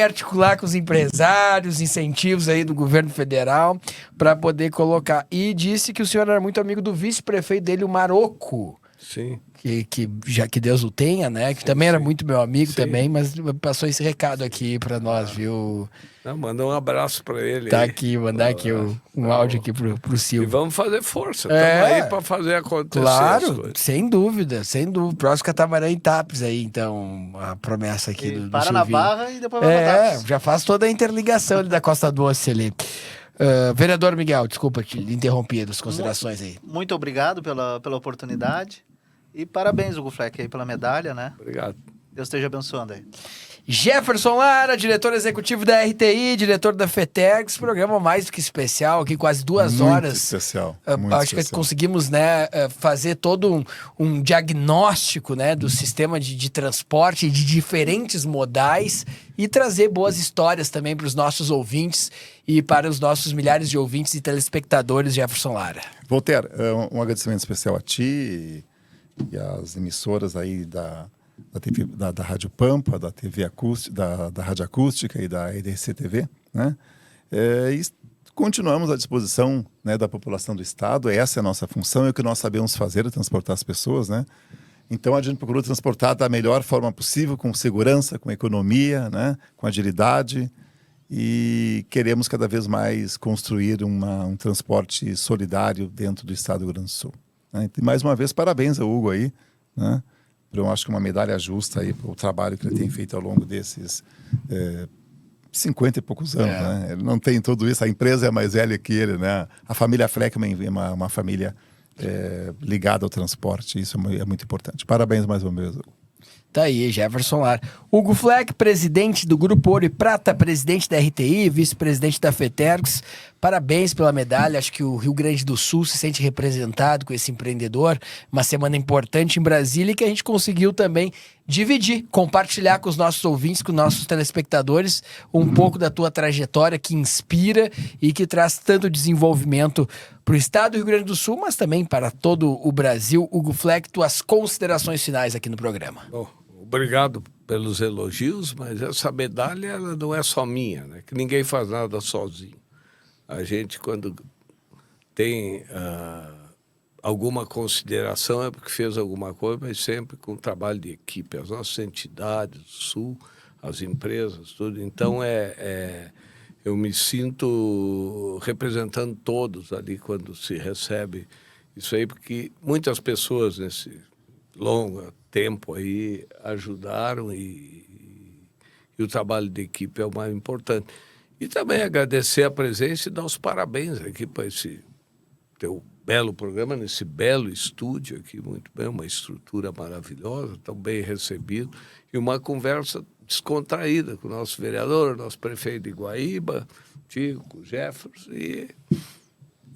articular com os empresários, incentivos aí do governo federal para poder colocar. E disse que o senhor era muito amigo do vice-prefeito dele, o Maroco. Sim. Que Deus o tenha, né? Que também era muito meu amigo também, mas passou esse recado aqui para nós, viu? Não, manda um abraço para ele. Tá aqui, mandar aqui um áudio aqui pro Silvio. E vamos fazer força. Estamos aí para fazer acontecer. Claro, sem dúvida, sem dúvida. Próximo Catamarã em Tapes aí, então, a promessa aqui do para Silvinho. na Barra e depois vai pra Tapes. Já faz toda a interligação ali da Costa Doce ali. Vereador Miguel, desculpa te interromper das considerações aí. Muito obrigado pela oportunidade. E parabéns, Hugo Fleck, aí pela medalha, né? Obrigado. Deus esteja abençoando aí. Jefferson Lara, diretor executivo da RTI, diretor da FETERGS, programa mais do que especial, aqui quase 2 horas. Especial. Acho que conseguimos, né, fazer todo um diagnóstico, né, do sistema de transporte de diferentes modais e trazer boas histórias também para os nossos ouvintes e para os nossos milhares de ouvintes e telespectadores, Jefferson Lara. Voltaire, um agradecimento especial a ti e às emissoras aí da Rádio Pampa, da TV Acústica, da Rádio Acústica e da EDC TV, né? E continuamos à disposição, né, da população do Estado. Essa é a nossa função, é o que nós sabemos fazer, é transportar as pessoas, né? Então a gente procurou transportar da melhor forma possível, com segurança, com economia, né, com agilidade, e queremos cada vez mais construir um transporte solidário dentro do Estado do Rio Grande do Sul, né? E mais uma vez, parabéns ao Hugo aí, né? Eu acho que uma medalha justa aí pelo trabalho que ele tem feito ao longo desses 50 e poucos anos, né? Ele não tem tudo isso, a empresa é mais velha que ele, né? A família Fleck é uma família ligada ao transporte, isso é muito importante. Parabéns mais uma vez, Hugo. Tá aí, Jefferson Lara. Hugo Fleck, presidente do Grupo Ouro e Prata, presidente da RTI, vice-presidente da FETERGS. Parabéns pela medalha. Acho que o Rio Grande do Sul se sente representado com esse empreendedor. Uma semana importante em Brasília e que a gente conseguiu também dividir, compartilhar com os nossos ouvintes, com os nossos telespectadores, um pouco da tua trajetória que inspira e que traz tanto desenvolvimento para o estado do Rio Grande do Sul, mas também para todo o Brasil. Hugo Fleck, tuas considerações finais aqui no programa. Bom, obrigado pelos elogios, mas essa medalha ela não é só minha, né? Que ninguém faz nada sozinho. A gente, quando tem alguma consideração, é porque fez alguma coisa, mas sempre com trabalho de equipe. As nossas entidades, o Sul, as empresas, tudo. Então, eu me sinto representando todos ali quando se recebe isso aí, porque muitas pessoas nesse longo tempo aí ajudaram e o trabalho de equipe é o mais importante. E também agradecer a presença e dar os parabéns aqui para esse teu belo programa, nesse belo estúdio aqui, muito bem, uma estrutura maravilhosa, tão bem recebido, e uma conversa descontraída com o nosso vereador, nosso prefeito de Guaíba, Tico, com o Jefferson, e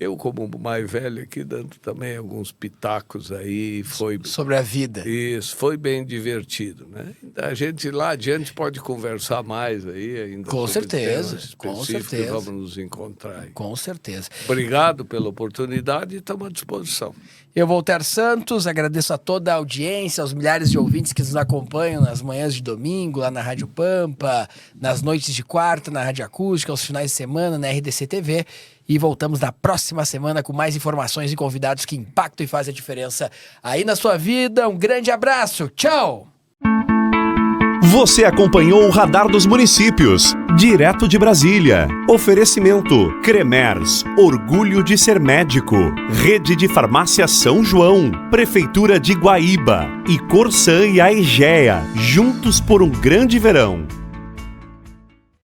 eu, como mais velho aqui, dando também alguns pitacos aí, foi... Sobre a vida. Isso, foi bem divertido, né? A gente lá adiante pode conversar mais aí ainda. Com certeza, com certeza. Vamos nos encontrar aí. Com certeza. Obrigado pela oportunidade e estamos à disposição. Eu, Voltaire Santos, agradeço a toda a audiência, aos milhares de ouvintes que nos acompanham nas manhãs de domingo, lá na Rádio Pampa, nas noites de quarta, na Rádio Acústica, aos finais de semana, na RDC TV. E voltamos na próxima semana com mais informações e convidados que impactam e fazem a diferença aí na sua vida. Um grande abraço. Tchau! Você acompanhou o Radar dos Municípios, direto de Brasília. Oferecimento Cremers, orgulho de ser médico. Rede de Farmácia São João, Prefeitura de Guaíba e Corsã e Aegea, juntos por um grande verão.